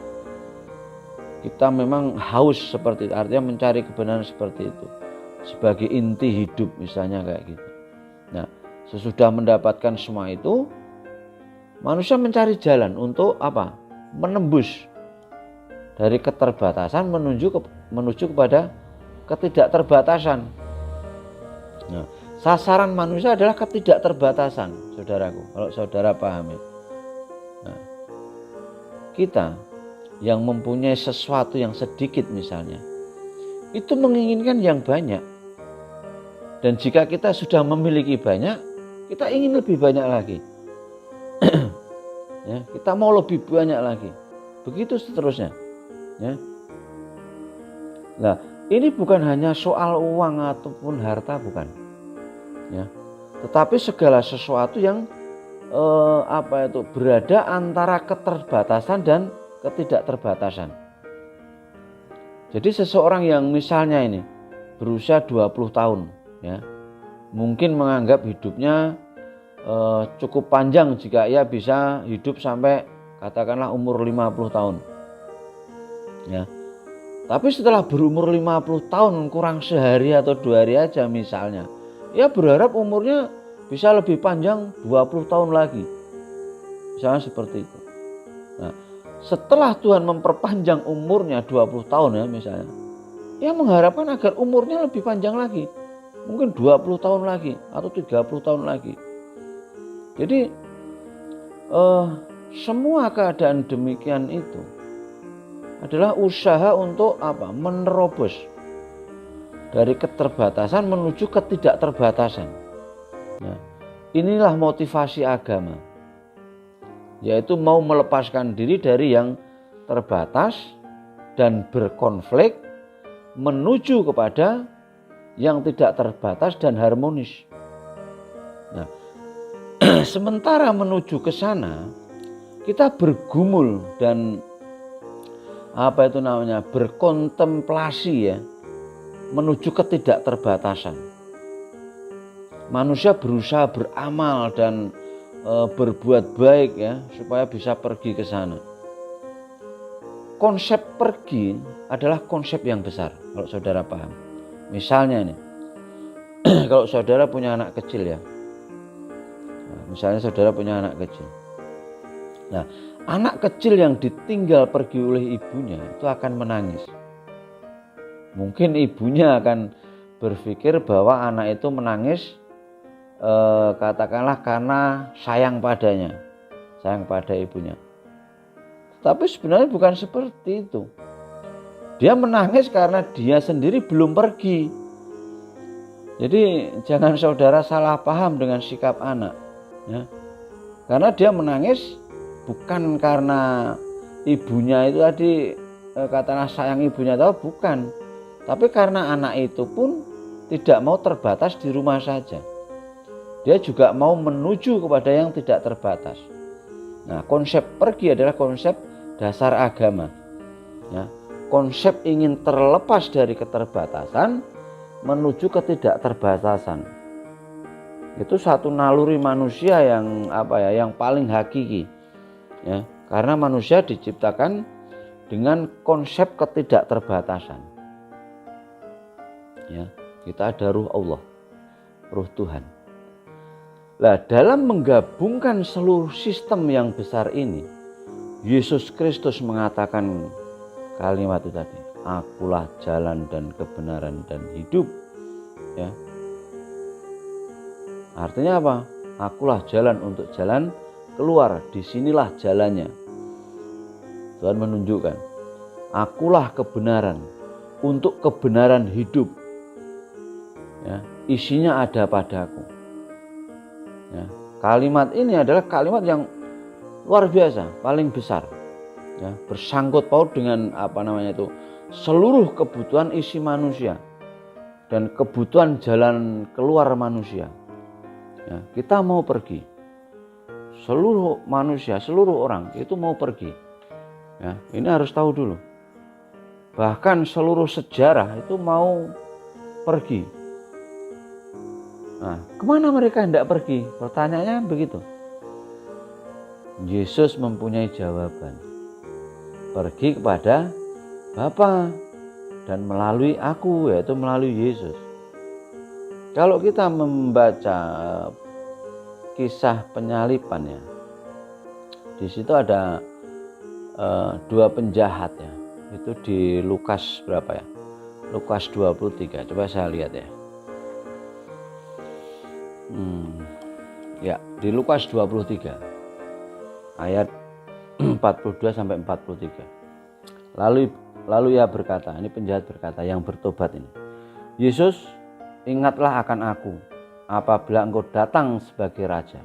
kita memang haus seperti itu, artinya mencari kebenaran seperti itu sebagai inti hidup misalnya kayak gitu. Nah, sesudah mendapatkan semua itu, manusia mencari jalan untuk menembus dari keterbatasan menuju kepada ketidakterbatasan. Nah, sasaran manusia adalah ketidakterbatasan, saudaraku, kalau saudara pahami. Nah, kita yang mempunyai sesuatu yang sedikit misalnya, itu menginginkan yang banyak. Dan jika kita sudah memiliki banyak, kita ingin lebih banyak lagi. Ya, kita mau lebih banyak lagi. Begitu seterusnya. Ya. Nah, ini bukan hanya soal uang ataupun harta, bukan. Ya. Tetapi segala sesuatu yang berada antara keterbatasan dan ketidakterbatasan. Jadi seseorang yang misalnya ini berusia 20 tahun, ya, mungkin menganggap hidupnya cukup panjang jika ia bisa hidup sampai katakanlah umur 50 tahun. Ya. Tapi setelah berumur 50 tahun kurang sehari atau 2 hari aja misalnya, ia berharap umurnya bisa lebih panjang 20 tahun lagi. Misalnya seperti itu. Nah, setelah Tuhan memperpanjang umurnya 20 tahun ya misalnya, ia mengharapkan agar umurnya lebih panjang lagi. Mungkin 20 tahun lagi atau 30 tahun lagi. Jadi semua keadaan demikian itu adalah usaha untuk menerobos dari keterbatasan menuju ketidakterbatasan. Nah, inilah motivasi agama, yaitu mau melepaskan diri dari yang terbatas dan berkonflik menuju kepada yang tidak terbatas dan harmonis. Nah, sementara menuju ke sana kita bergumul dan berkontemplasi ya, menuju ketidakterbatasan. Manusia berusaha beramal dan berbuat baik ya supaya bisa pergi ke sana. Konsep pergi adalah konsep yang besar kalau saudara paham. Misalnya nih, kalau saudara punya anak kecil ya, misalnya saudara punya anak kecil. Nah, anak kecil yang ditinggal pergi oleh ibunya itu akan menangis. Mungkin ibunya akan berpikir bahwa anak itu menangis katakanlah karena sayang padanya, sayang pada ibunya. Tapi sebenarnya bukan seperti itu. Dia menangis karena dia sendiri belum pergi. Jadi jangan saudara salah paham dengan sikap anak, ya. Karena dia menangis bukan karena ibunya itu tadi katakanlah sayang ibunya atau bukan, tapi karena anak itu pun tidak mau terbatas di rumah saja. Dia juga mau menuju kepada yang tidak terbatas. Nah, konsep pergi adalah konsep dasar agama. Ya, konsep ingin terlepas dari keterbatasan menuju ketidakterbatasan. Itu satu naluri manusia yang yang paling hakiki. Ya, karena manusia diciptakan dengan konsep ketidakterbatasan. Ya, kita ada ruh Allah, ruh Tuhan. Nah, dalam menggabungkan seluruh sistem yang besar ini, Yesus Kristus mengatakan kalimat itu tadi, akulah jalan dan kebenaran dan hidup. Ya. Artinya apa? Akulah jalan untuk jalan keluar, disinilah jalannya. Tuhan menunjukkan, akulah kebenaran untuk kebenaran hidup. Ya, isinya ada padaku. Ya, kalimat ini adalah kalimat yang luar biasa, paling besar. Ya, bersangkut paut dengan seluruh kebutuhan isi manusia dan kebutuhan jalan keluar manusia. Ya, kita mau pergi. Seluruh manusia, seluruh orang itu mau pergi. Ya, ini harus tahu dulu. Bahkan seluruh sejarah itu mau pergi. Nah, kemana mereka hendak pergi? Pertanyaannya begitu. Yesus mempunyai jawaban. Pergi kepada Bapa dan melalui aku, yaitu melalui Yesus. Kalau kita membaca kisah penyalipan ya, di situ ada 2 penjahat ya. Itu di Lukas berapa ya? Lukas 23. Coba saya lihat ya. Ya, di Lukas 23 ayat 42 sampai 43. Lalu ia berkata, ini penjahat berkata yang bertobat ini. Yesus, ingatlah akan aku apabila engkau datang sebagai raja.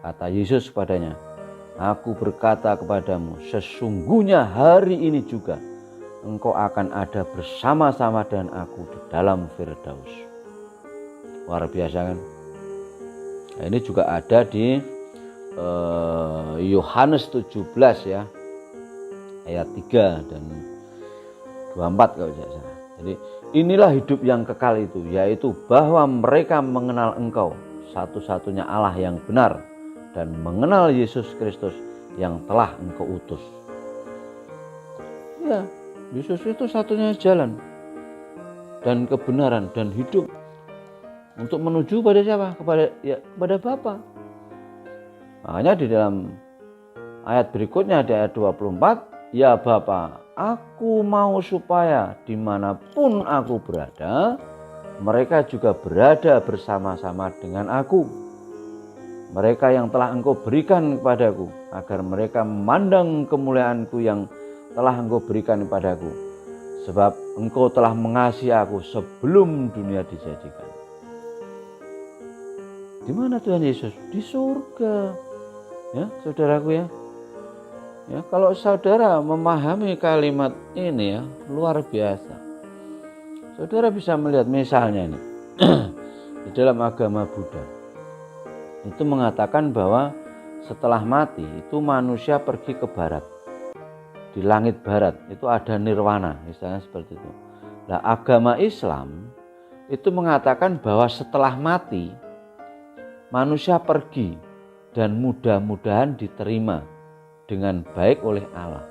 Kata Yesus kepadanya, aku berkata kepadamu, sesungguhnya hari ini juga engkau akan ada bersama-sama dengan aku di dalam Firdaus. Luar biasa kan? Nah, ini juga ada di Yohanes 17 ya, ayat 3 dan 24 kalau tidak salah. Jadi inilah hidup yang kekal itu, yaitu bahwa mereka mengenal engkau satu-satunya Allah yang benar dan mengenal Yesus Kristus yang telah engkau utus. Ya, Yesus itu satunya jalan dan kebenaran dan hidup untuk menuju pada siapa? Kepada Bapa. Makanya di dalam ayat berikutnya di ayat 24, ya Bapa, aku mau supaya dimanapun aku berada, mereka juga berada bersama-sama dengan aku. Mereka yang telah engkau berikan kepadaku, agar mereka memandang kemuliaanku yang telah engkau berikan kepadaku. Sebab engkau telah mengasihi aku sebelum dunia dijadikan. Di mana Tuhan Yesus? Di surga. Ya, saudaraku ya. Ya, kalau saudara memahami kalimat ini ya, luar biasa. Saudara bisa melihat misalnya nih, di dalam agama Buddha. Itu mengatakan bahwa setelah mati itu manusia pergi ke barat. Di langit barat itu ada nirwana, misalnya seperti itu. Nah, agama Islam itu mengatakan bahwa setelah mati manusia pergi dan mudah-mudahan diterima dengan baik oleh Allah.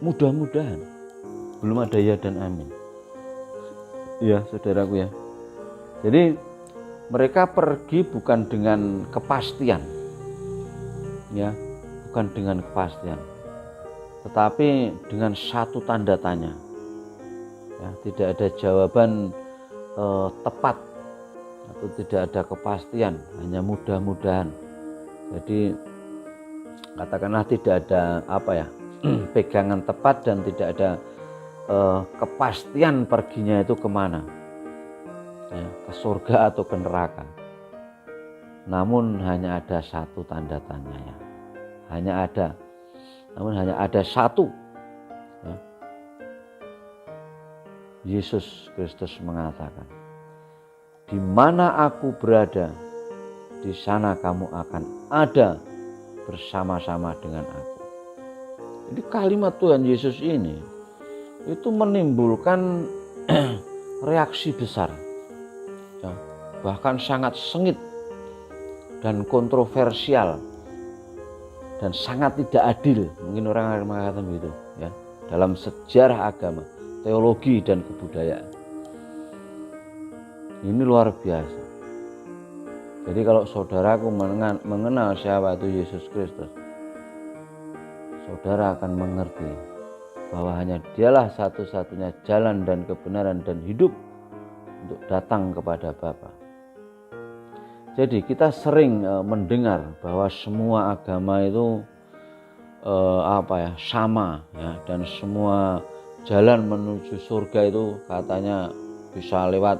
Mudah-mudahan. Belum ada ya dan amin. Ya, saudaraku ya. Jadi mereka pergi bukan dengan kepastian. Ya, bukan dengan kepastian. Tetapi dengan satu tanda tanya. Ya, tidak ada jawaban tepat atau tidak ada kepastian, hanya mudah-mudahan. Jadi katakanlah tidak ada pegangan tepat dan tidak ada kepastian perginya itu kemana, ya, ke surga atau ke neraka. Namun hanya ada satu tanda tanya ya, hanya ada satu. Ya. Yesus Kristus mengatakan, di mana aku berada, di sana kamu akan ada bersama-sama dengan aku. Jadi kalimat Tuhan Yesus ini itu menimbulkan reaksi besar, ya, bahkan sangat sengit dan kontroversial dan sangat tidak adil. Mungkin orang akan mengatakan begitu, ya, dalam sejarah agama, teologi dan kebudayaan. Ini luar biasa. Jadi kalau saudaraku mengenal siapa itu Yesus Kristus, saudara akan mengerti bahwa hanya dialah satu-satunya jalan dan kebenaran dan hidup untuk datang kepada Bapa. Jadi kita sering mendengar bahwa semua agama itu sama ya, dan semua jalan menuju surga itu katanya bisa lewat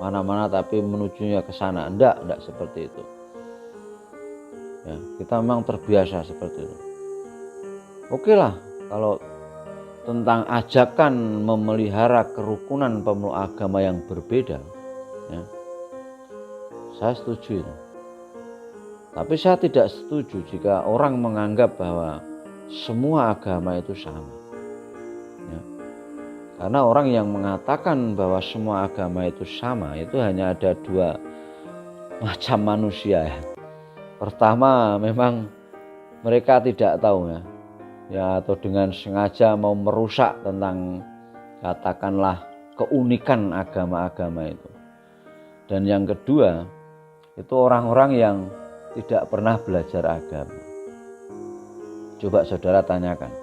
mana-mana tapi menujunya ke sana. Enggak seperti itu. Ya, kita memang terbiasa seperti itu. Oke lah, kalau tentang ajakan memelihara kerukunan pemeluk agama yang berbeda, ya, saya setuju itu. Tapi saya tidak setuju jika orang menganggap bahwa semua agama itu sama. Ya. Karena orang yang mengatakan bahwa semua agama itu sama, itu hanya ada dua macam manusia ya. Pertama, memang mereka tidak tahu ya, atau dengan sengaja mau merusak tentang katakanlah keunikan agama-agama itu. Dan yang kedua, itu orang-orang yang tidak pernah belajar agama. Coba saudara tanyakan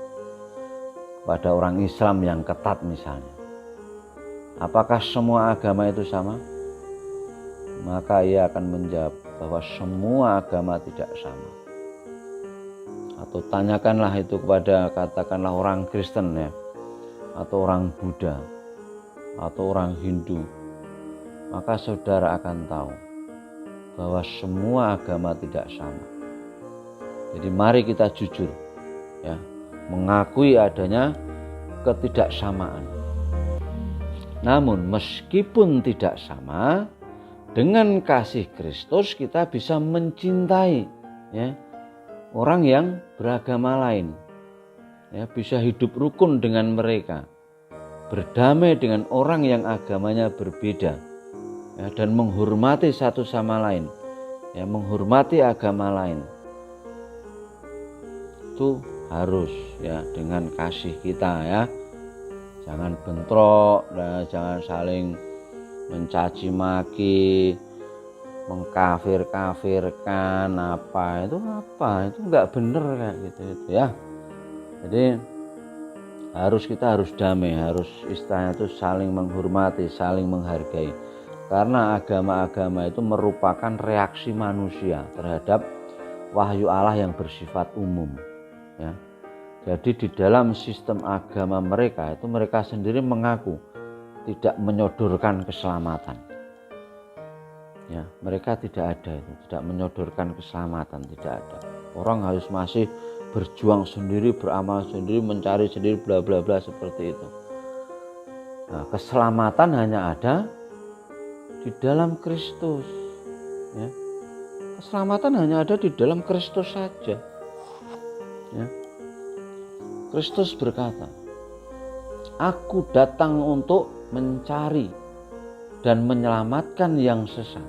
kepada orang Islam yang ketat misalnya, Apakah semua agama itu sama? Maka ia akan menjawab bahwa semua agama tidak sama. Atau tanyakanlah itu kepada katakanlah orang Kristen ya, atau orang Buddha, atau orang Hindu. Maka saudara akan tahu bahwa semua agama tidak sama. Jadi mari kita jujur ya, mengakui adanya ketidaksamaan. Namun meskipun tidak sama, dengan kasih Kristus kita bisa mencintai ya, orang yang beragama lain. Ya, bisa hidup rukun dengan mereka, berdamai dengan orang yang agamanya berbeda ya, dan menghormati satu sama lain ya, menghormati agama lain. Itu harus ya, dengan kasih kita ya. Jangan bentrok, jangan saling mencaci maki, mengkafir-kafirkan itu nggak bener kayak gitu itu ya. Jadi kita harus damai, harus istilahnya itu saling menghormati, saling menghargai. Karena agama-agama itu merupakan reaksi manusia terhadap wahyu Allah yang bersifat umum ya. Jadi di dalam sistem agama mereka itu mereka sendiri mengaku tidak menyodorkan keselamatan. Ya, mereka tidak ada itu, tidak menyodorkan keselamatan, tidak ada. Orang harus masih berjuang sendiri, beramal sendiri, mencari sendiri, bla bla bla seperti itu. Nah, keselamatan hanya ada di dalam Kristus. Ya. Keselamatan hanya ada di dalam Kristus saja. Ya. Kristus berkata, "Aku datang untuk mencari dan menyelamatkan yang sesat."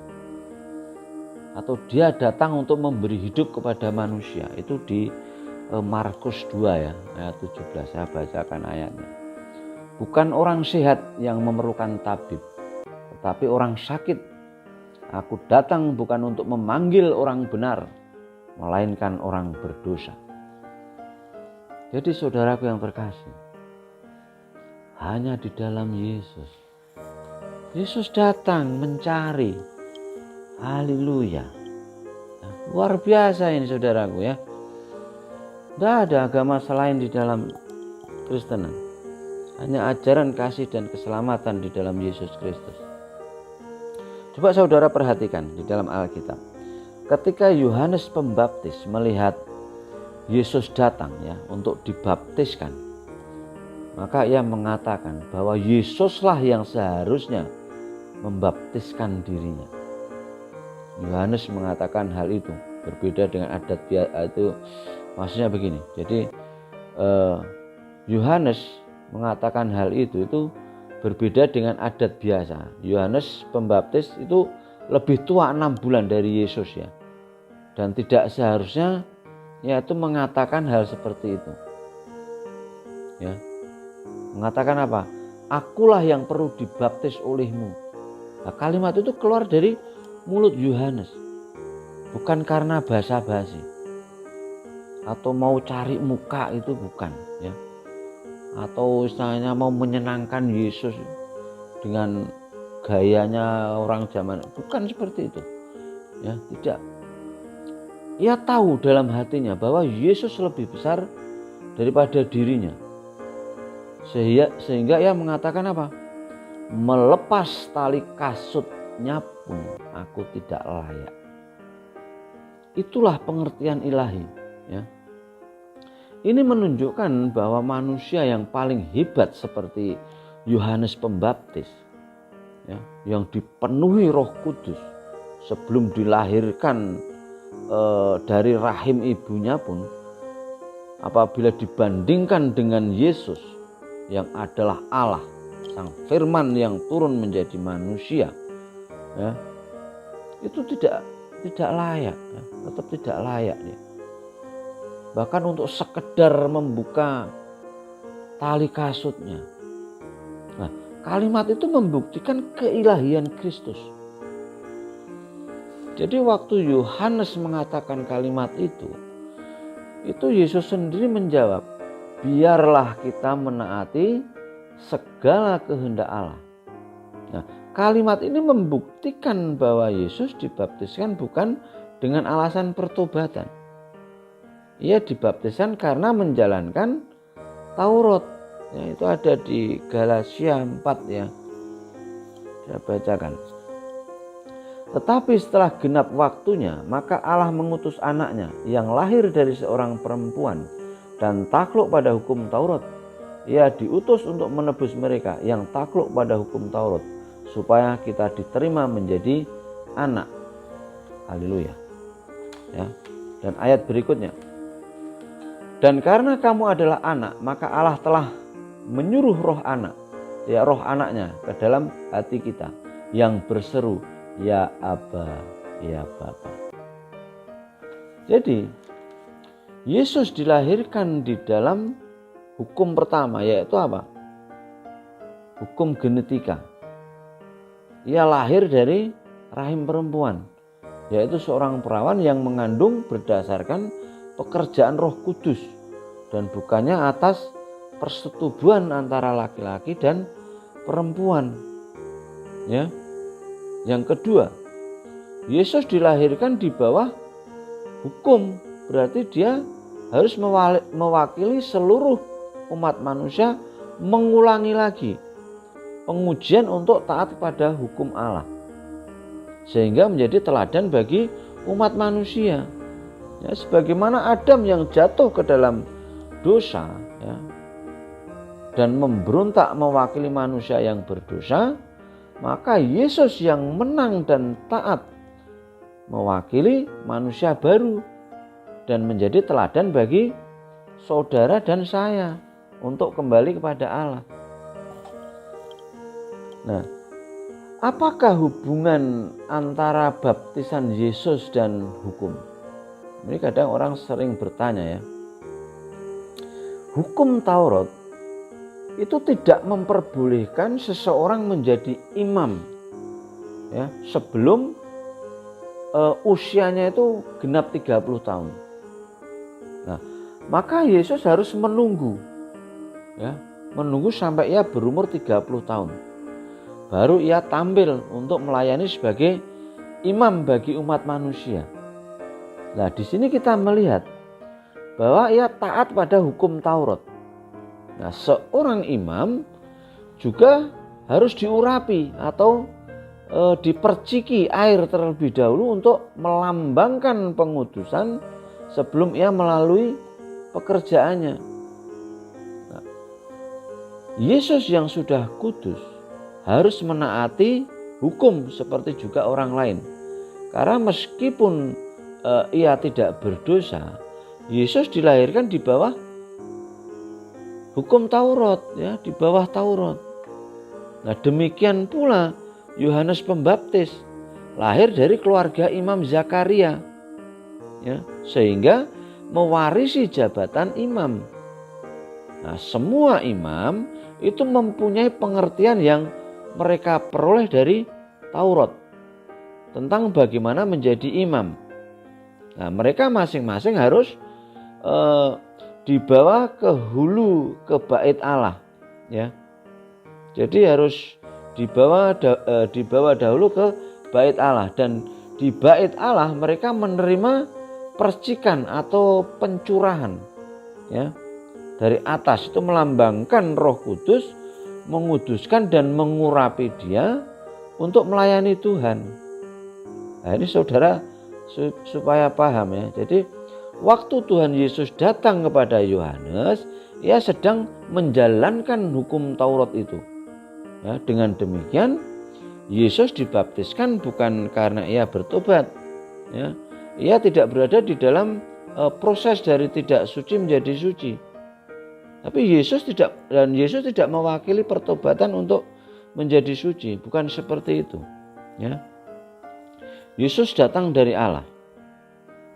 Atau dia datang untuk memberi hidup kepada manusia. Itu di Markus 2 ya, ayat 17. Saya bacakan ayatnya. Bukan orang sehat yang memerlukan tabib, tetapi orang sakit. Aku datang bukan untuk memanggil orang benar, melainkan orang berdosa. Jadi saudaraku yang terkasih, hanya di dalam Yesus. Yesus datang mencari. Haleluya. Nah, luar biasa ini saudaraku ya. Tidak ada agama selain di dalam Kristenan. Hanya ajaran kasih dan keselamatan di dalam Yesus Kristus. Coba saudara perhatikan di dalam Alkitab. Ketika Yohanes Pembaptis melihat Yesus datang ya untuk dibaptiskan, maka ia mengatakan bahwa Yesuslah yang seharusnya membaptiskan dirinya. Yohanes mengatakan hal itu berbeda dengan adat itu, maksudnya begini. Jadi Yohanes mengatakan hal itu berbeda dengan adat biasa. Yohanes Pembaptis itu lebih tua 6 bulan dari Yesus ya, dan tidak seharusnya yaitu mengatakan hal seperti itu ya. Mengatakan apa? Akulah yang perlu dibaptis olehmu. Nah, kalimat itu keluar dari mulut Yohanes, bukan karena basa-basi atau mau cari muka, itu bukan ya, atau istilahnya mau menyenangkan Yesus dengan gayanya orang zaman, bukan seperti itu ya, tidak. Ia tahu dalam hatinya bahwa Yesus lebih besar daripada dirinya. Sehingga ia mengatakan apa? Melepas tali kasutnya pun aku tidak layak. Itulah pengertian ilahi ya. Ini menunjukkan bahwa manusia yang paling hebat seperti Yohanes Pembaptis ya, yang dipenuhi Roh Kudus sebelum dilahirkan dari rahim ibunya pun, apabila dibandingkan dengan Yesus yang adalah Allah, Sang Firman yang turun menjadi manusia ya, itu tidak layak ya, tetap tidak layak ya. Bahkan untuk sekedar membuka tali kasutnya. Nah, kalimat itu membuktikan keilahian Kristus. Jadi waktu Yohanes mengatakan kalimat itu Yesus sendiri menjawab, biarlah kita menaati segala kehendak Allah. Nah, kalimat ini membuktikan bahwa Yesus dibaptiskan bukan dengan alasan pertobatan. Ia dibaptiskan karena menjalankan Taurat. Ya, itu ada di Galatia 4 ya. Saya bacakan. Tetapi setelah genap waktunya, maka Allah mengutus anaknya yang lahir dari seorang perempuan dan takluk pada hukum Taurat. Ia diutus untuk menebus mereka yang takluk pada hukum Taurat, supaya kita diterima menjadi anak. Haleluya. Ya. Dan ayat berikutnya. Dan karena kamu adalah anak, maka Allah telah menyuruh roh anak, ya roh anaknya ke dalam hati kita yang berseru, ya Aba, ya Bapa. Jadi Yesus dilahirkan di dalam hukum pertama, yaitu apa? Hukum genetika. Ia lahir dari rahim perempuan, yaitu seorang perawan yang mengandung berdasarkan pekerjaan Roh Kudus dan bukannya atas persetubuhan antara laki-laki dan perempuan. Ya. Yang kedua, Yesus dilahirkan di bawah hukum, berarti dia harus mewakili seluruh umat manusia mengulangi lagi pengujian untuk taat pada hukum Allah, sehingga menjadi teladan bagi umat manusia. Ya, sebagaimana Adam yang jatuh ke dalam dosa, ya, dan memberontak mewakili manusia yang berdosa, maka Yesus yang menang dan taat mewakili manusia baru dan menjadi teladan bagi saudara dan saya untuk kembali kepada Allah. Nah, apakah hubungan antara baptisan Yesus dan hukum? Ini kadang orang sering bertanya ya. Hukum Taurat itu tidak memperbolehkan seseorang menjadi imam ya, sebelum usianya itu genap 30 tahun. Nah, maka Yesus harus menunggu ya, menunggu sampai ia berumur 30 tahun. Baru ia tampil untuk melayani sebagai imam bagi umat manusia. Nah, di sini kita melihat bahwa ia taat pada hukum Taurat. Nah, seorang imam juga harus diurapi atau diperciki air terlebih dahulu untuk melambangkan pengudusan sebelum ia melalui pekerjaannya. Nah, Yesus yang sudah kudus harus menaati hukum seperti juga orang lain. Karena meskipun ia tidak berdosa, Yesus dilahirkan di bawah hukum Taurat, ya, di bawah Taurat. Nah, demikian pula Yohanes Pembaptis lahir dari keluarga Imam Zakaria, ya, sehingga mewarisi jabatan imam. Nah, semua imam itu mempunyai pengertian yang mereka peroleh dari Taurat tentang bagaimana menjadi imam. Nah, mereka masing-masing harus dibawa ke hulu, ke bait Allah, ya. Jadi harus dibawa dahulu ke bait Allah, dan di bait Allah mereka menerima percikan atau pencurahan, ya, dari atas. Itu melambangkan Roh Kudus menguduskan dan mengurapi dia untuk melayani Tuhan. Nah, ini saudara supaya paham ya. Jadi waktu Tuhan Yesus datang kepada Yohanes, ia sedang menjalankan hukum Taurat itu. Ya, dengan demikian Yesus dibaptiskan bukan karena ia bertobat. Ya, ia tidak berada di dalam proses dari tidak suci menjadi suci. Tapi Yesus tidak mewakili pertobatan untuk menjadi suci, bukan seperti itu. Ya. Yesus datang dari Allah.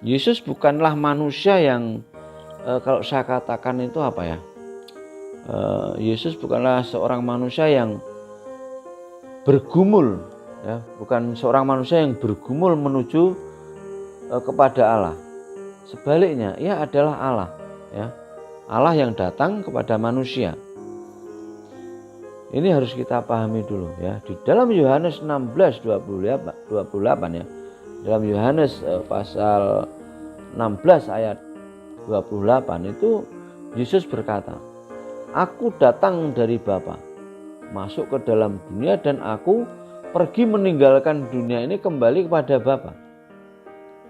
Yesus bukanlah manusia yang kalau saya katakan itu apa ya? Yesus bukanlah seorang manusia yang bergumul, ya, bukan seorang manusia yang bergumul menuju kepada Allah. Sebaliknya, ia adalah Allah, ya. Allah yang datang kepada manusia. Ini harus kita pahami dulu ya. Di dalam Yohanes 16:28 ya. Dalam Yohanes pasal 16 ayat 28 itu Yesus berkata, "Aku datang dari Bapa, masuk ke dalam dunia, dan aku pergi meninggalkan dunia ini kembali kepada Bapa."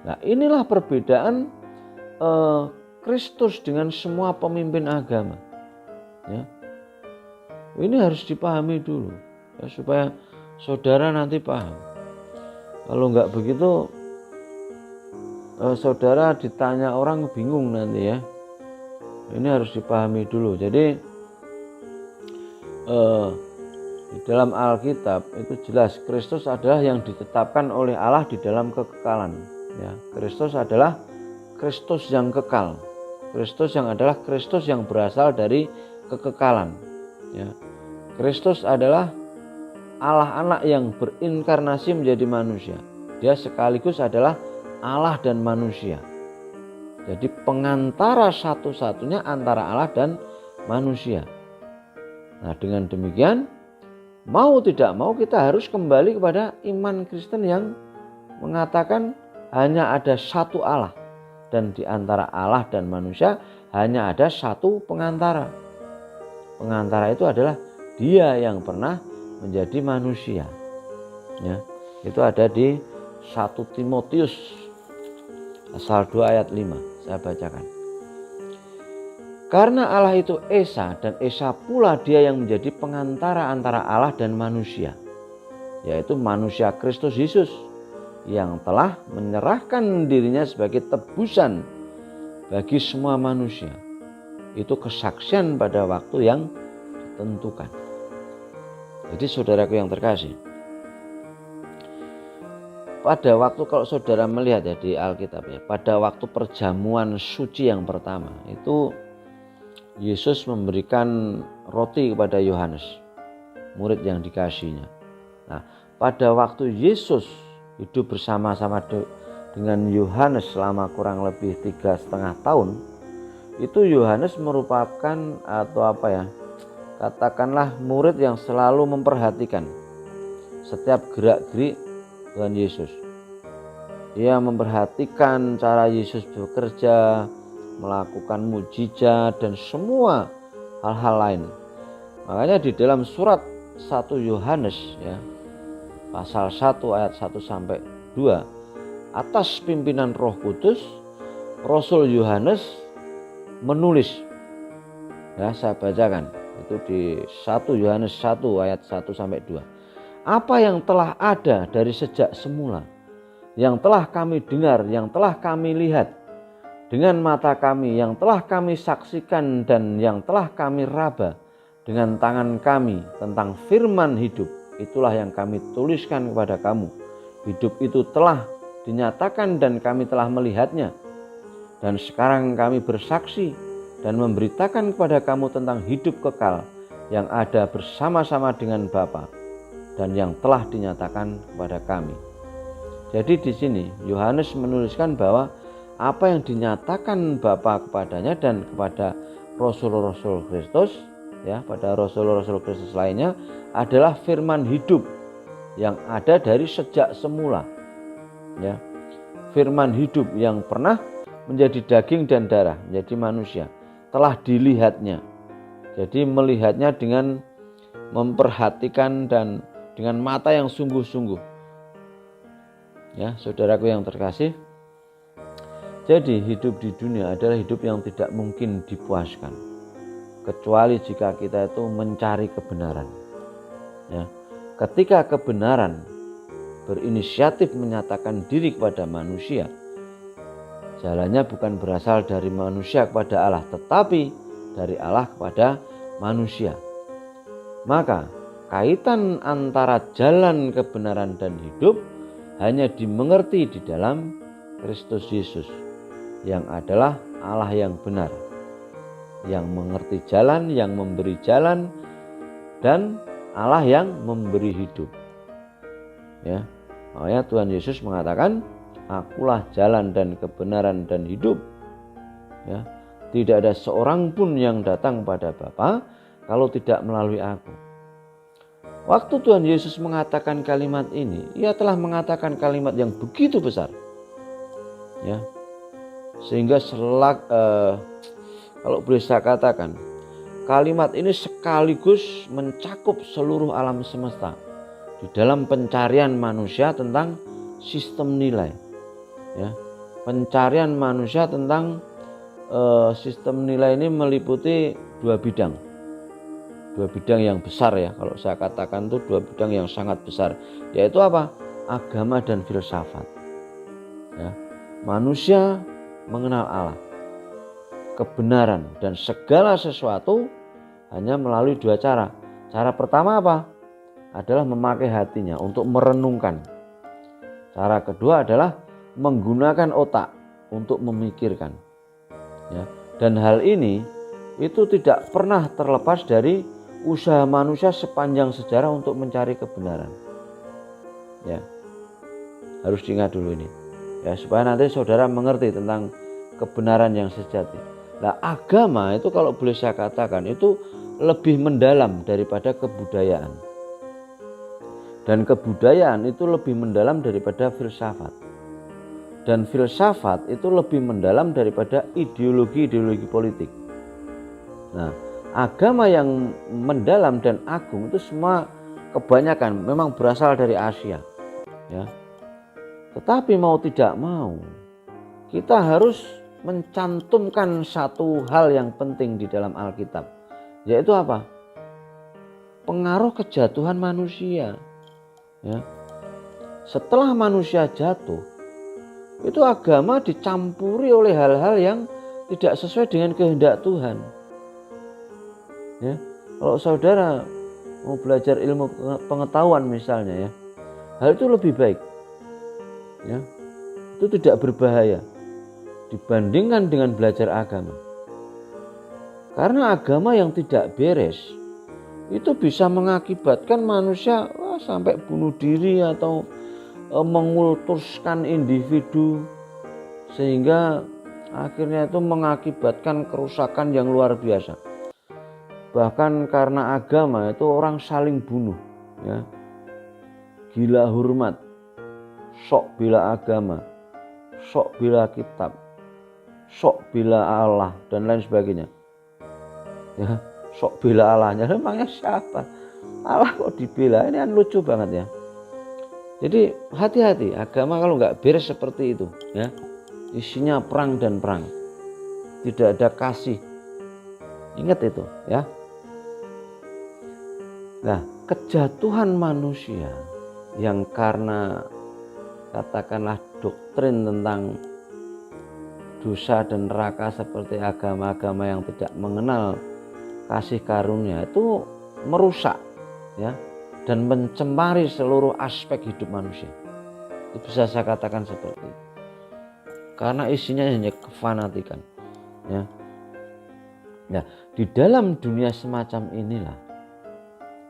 Nah, inilah perbedaan Kristus dengan semua pemimpin agama. Ya. Ini harus dipahami dulu ya, supaya saudara nanti paham. Kalau nggak begitu, saudara ditanya orang bingung nanti ya. Ini harus dipahami dulu. Jadi di dalam Alkitab itu jelas Kristus adalah yang ditetapkan oleh Allah di dalam kekekalan. Ya, Kristus adalah Kristus yang kekal. Kristus yang adalah Kristus yang berasal dari kekekalan. Ya. Kristus adalah Allah anak yang berinkarnasi menjadi manusia. Dia sekaligus adalah Allah dan manusia. Jadi pengantara satu-satunya antara Allah dan manusia. Nah, dengan demikian, mau tidak mau kita harus kembali kepada iman Kristen yang mengatakan hanya ada satu Allah. Dan di antara Allah dan manusia hanya ada satu pengantara. Pengantara itu adalah Dia yang pernah menjadi manusia. Ya, itu ada di 1 Timotius pasal 2 ayat 5. Saya bacakan. Karena Allah itu Esa, dan Esa pula Dia yang menjadi pengantara antara Allah dan manusia, yaitu manusia Kristus Yesus, yang telah menyerahkan dirinya sebagai tebusan bagi semua manusia. Itu kesaksian pada waktu yang ditentukan. Jadi saudaraku yang terkasih, pada waktu, kalau saudara melihat ya di Alkitab ya, pada waktu perjamuan suci yang pertama itu Yesus memberikan roti kepada Yohanes, murid yang dikasihnya. Nah, pada waktu Yesus hidup bersama-sama dengan Yohanes selama kurang lebih 3,5 tahun, itu Yohanes merupakan katakanlah murid yang selalu memperhatikan setiap gerak-gerik Tuhan Yesus. Dia memperhatikan cara Yesus bekerja, melakukan mujizat dan semua hal-hal lain. Makanya di dalam surat 1 Yohanes ya, pasal 1 ayat 1-2, atas pimpinan Roh Kudus, Rasul Yohanes menulis. Ya, saya bacakan. Itu di 1 Yohanes 1 ayat 1-2. Apa yang telah ada dari sejak semula, yang telah kami dengar, yang telah kami lihat dengan mata kami, yang telah kami saksikan, dan yang telah kami raba dengan tangan kami tentang firman hidup, itulah yang kami tuliskan kepada kamu. Hidup itu telah dinyatakan dan kami telah melihatnya. Dan sekarang kami bersaksi dan memberitakan kepada kamu tentang hidup kekal yang ada bersama-sama dengan Bapa dan yang telah dinyatakan kepada kami. Jadi di sini Yohanes menuliskan bahwa apa yang dinyatakan Bapa kepadanya dan kepada Rasul-Rasul Kristus, ya, pada Rasul-Rasul Kristus lainnya adalah firman hidup yang ada dari sejak semula. Ya, firman hidup yang pernah menjadi daging dan darah, menjadi manusia, telah dilihatnya. Jadi melihatnya dengan memperhatikan dan dengan mata yang sungguh-sungguh. Ya, saudaraku yang terkasih, jadi hidup di dunia adalah hidup yang tidak mungkin dipuaskan kecuali jika kita itu mencari kebenaran. Ya, ketika kebenaran berinisiatif menyatakan diri kepada manusia, jalannya bukan berasal dari manusia kepada Allah, tetapi dari Allah kepada manusia. Maka kaitan antara jalan kebenaran dan hidup hanya dimengerti di dalam Kristus Yesus, yang adalah Allah yang benar, yang mengerti jalan, yang memberi jalan, dan Allah yang memberi hidup. Ya, makanya Tuhan Yesus mengatakan, akulah jalan dan kebenaran dan hidup. Ya, tidak ada seorang pun yang datang pada Bapa kalau tidak melalui aku. Waktu Tuhan Yesus mengatakan kalimat ini, ia telah mengatakan kalimat yang begitu besar, ya, sehingga kalau boleh saya katakan, kalimat ini sekaligus mencakup seluruh alam semesta di dalam pencarian manusia tentang sistem nilai, ya. Pencarian manusia tentang sistem nilai ini meliputi dua bidang yang besar, ya. Kalau saya katakan itu dua bidang yang sangat besar, yaitu apa? Agama dan filsafat, ya. Manusia mengenal Allah, kebenaran, dan segala sesuatu hanya melalui dua cara. Cara pertama apa? Adalah memakai hatinya untuk merenungkan. Cara kedua adalah menggunakan otak untuk memikirkan, ya. Dan hal ini itu tidak pernah terlepas dari usaha manusia sepanjang sejarah untuk mencari kebenaran, ya. Harus diingat dulu ini, ya, supaya nanti saudara mengerti tentang kebenaran yang sejati. Nah, agama itu kalau boleh saya katakan itu lebih mendalam daripada kebudayaan, dan kebudayaan itu lebih mendalam daripada filsafat, dan filsafat itu lebih mendalam daripada ideologi politik. Nah, agama yang mendalam dan agung itu semua kebanyakan memang berasal dari Asia, ya. Tetapi mau tidak mau kita harus mencantumkan satu hal yang penting di dalam Alkitab, yaitu apa? Pengaruh kejatuhan manusia, ya. Setelah manusia jatuh, itu agama dicampuri oleh hal-hal yang tidak sesuai dengan kehendak Tuhan, ya. Kalau saudara mau belajar ilmu pengetahuan misalnya, ya, hal itu lebih baik, ya. Itu tidak berbahaya dibandingkan dengan belajar agama. Karena agama yang tidak beres itu bisa mengakibatkan manusia sampai bunuh diri atau mengultuskan individu, sehingga akhirnya itu mengakibatkan kerusakan yang luar biasa. Bahkan karena agama itu orang saling bunuh, ya. Gila hormat, sok bela agama, sok bela kitab, sok bela Allah, dan lain sebagainya, ya. Sok bela Allahnya, memangnya siapa? Allah kok dibela? Ini kan lucu banget, ya. Jadi hati-hati, agama kalau nggak beres seperti itu, ya, isinya perang dan perang, tidak ada kasih. Ingat itu, ya. Nah, kejatuhan manusia yang karena katakanlah doktrin tentang dosa dan neraka seperti agama-agama yang tidak mengenal kasih karunia itu merusak, ya, dan mencemari seluruh aspek hidup manusia. Itu bisa saya katakan seperti itu. Karena isinya hanya kefanatikan, ya. Nah, di dalam dunia semacam inilah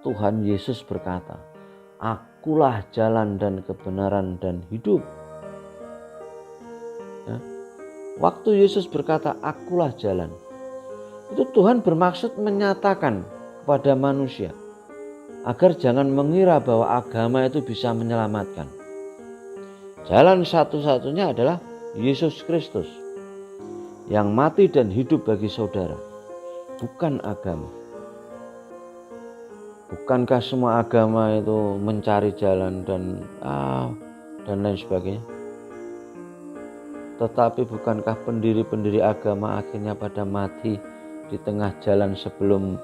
Tuhan Yesus berkata, "Akulah jalan dan kebenaran dan hidup." Ya. Waktu Yesus berkata, "Akulah jalan," itu Tuhan bermaksud menyatakan kepada manusia agar jangan mengira bahwa agama itu bisa menyelamatkan. Jalan satu-satunya adalah Yesus Kristus yang mati dan hidup bagi saudara, bukan agama. Bukankah semua agama itu mencari jalan dan lain sebagainya? Tetapi bukankah pendiri-pendiri agama akhirnya pada mati di tengah jalan sebelum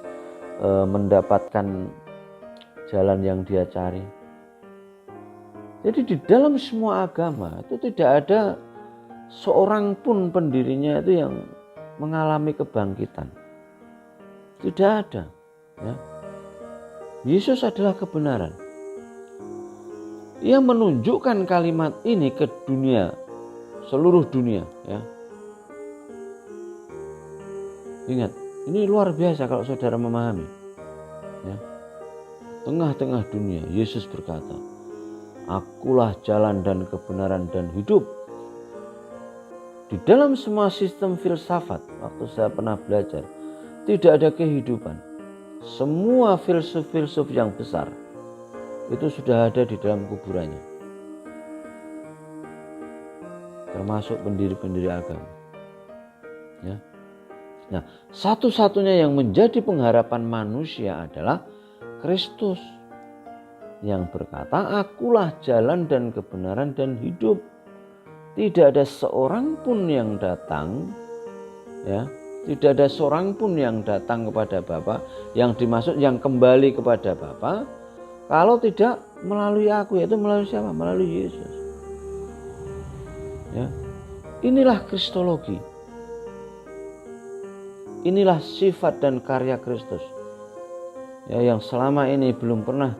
mendapatkan jalan yang dia cari? Jadi di dalam semua agama itu tidak ada seorang pun pendirinya itu yang mengalami kebangkitan. Tidak ada, ya. Yesus adalah kebenaran. Ia menunjukkan kalimat ini ke dunia, seluruh dunia, ya. Ingat, ini luar biasa kalau saudara memahami, ya. Tengah-tengah dunia Yesus berkata, "Akulah jalan dan kebenaran dan hidup." Di dalam semua sistem filsafat, waktu saya pernah belajar, tidak ada kehidupan. Semua filsuf-filsuf yang besar itu sudah ada di dalam kuburannya, termasuk pendiri-pendiri agama. Ya. Nah, satu-satunya yang menjadi pengharapan manusia adalah Kristus yang berkata, "Akulah jalan dan kebenaran dan hidup. Tidak ada seorang pun yang datang, ya, tidak ada seorang pun yang datang kepada Bapa, yang dimaksud yang kembali kepada Bapa, kalau tidak melalui aku." Yaitu melalui siapa? Melalui Yesus. Ya. Inilah kristologi. Inilah sifat dan karya Kristus, ya, yang selama ini belum pernah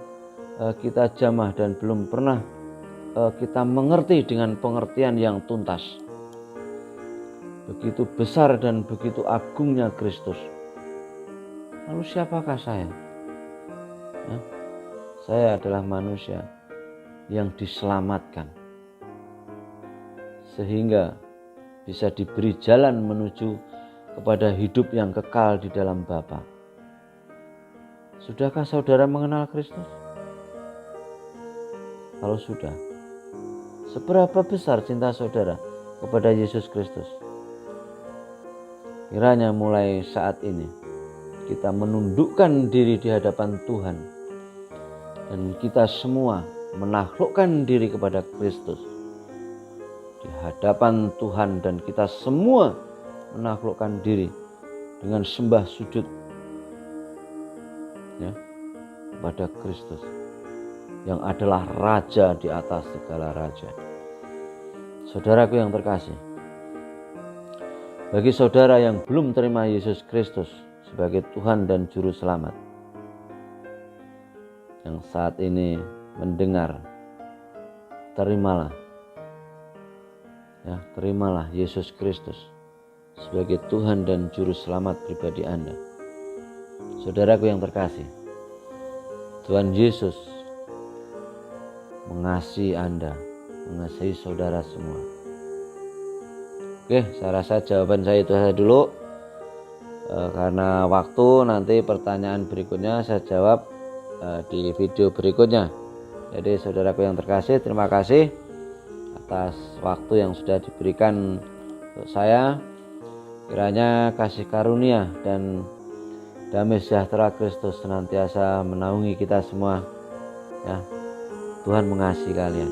kita jamah dan belum pernah kita mengerti dengan pengertian yang tuntas. Begitu besar dan begitu agungnya Kristus. Lalu siapakah saya? Ya, saya adalah manusia yang diselamatkan sehingga bisa diberi jalan menuju kepada hidup yang kekal di dalam Bapa. Sudahkah saudara mengenal Kristus? Kalau sudah, seberapa besar cinta saudara kepada Yesus Kristus? Kiranya mulai saat ini kita menundukkan diri di hadapan Tuhan dan kita semua menaklukkan diri kepada Kristus di hadapan Tuhan, dan kita semua menaklukkan diri dengan sembah sujud, ya, kepada Kristus yang adalah Raja di atas segala raja. Saudaraku yang terkasih, bagi saudara yang belum terima Yesus Kristus sebagai Tuhan dan Juru Selamat, yang saat ini mendengar, terimalah, ya, terimalah Yesus Kristus sebagai Tuhan dan Juru Selamat pribadi Anda. Saudaraku yang terkasih, Tuhan Yesus mengasihi Anda, mengasihi saudara semua. Oke, saya rasa jawaban saya itu saja dulu. Karena waktu, nanti pertanyaan berikutnya saya jawab di video berikutnya. Jadi saudaraku yang terkasih, terima kasih atas waktu yang sudah diberikan untuk saya. Kiranya kasih karunia dan damai sejahtera Kristus senantiasa menaungi kita semua, ya. Tuhan mengasihi kalian.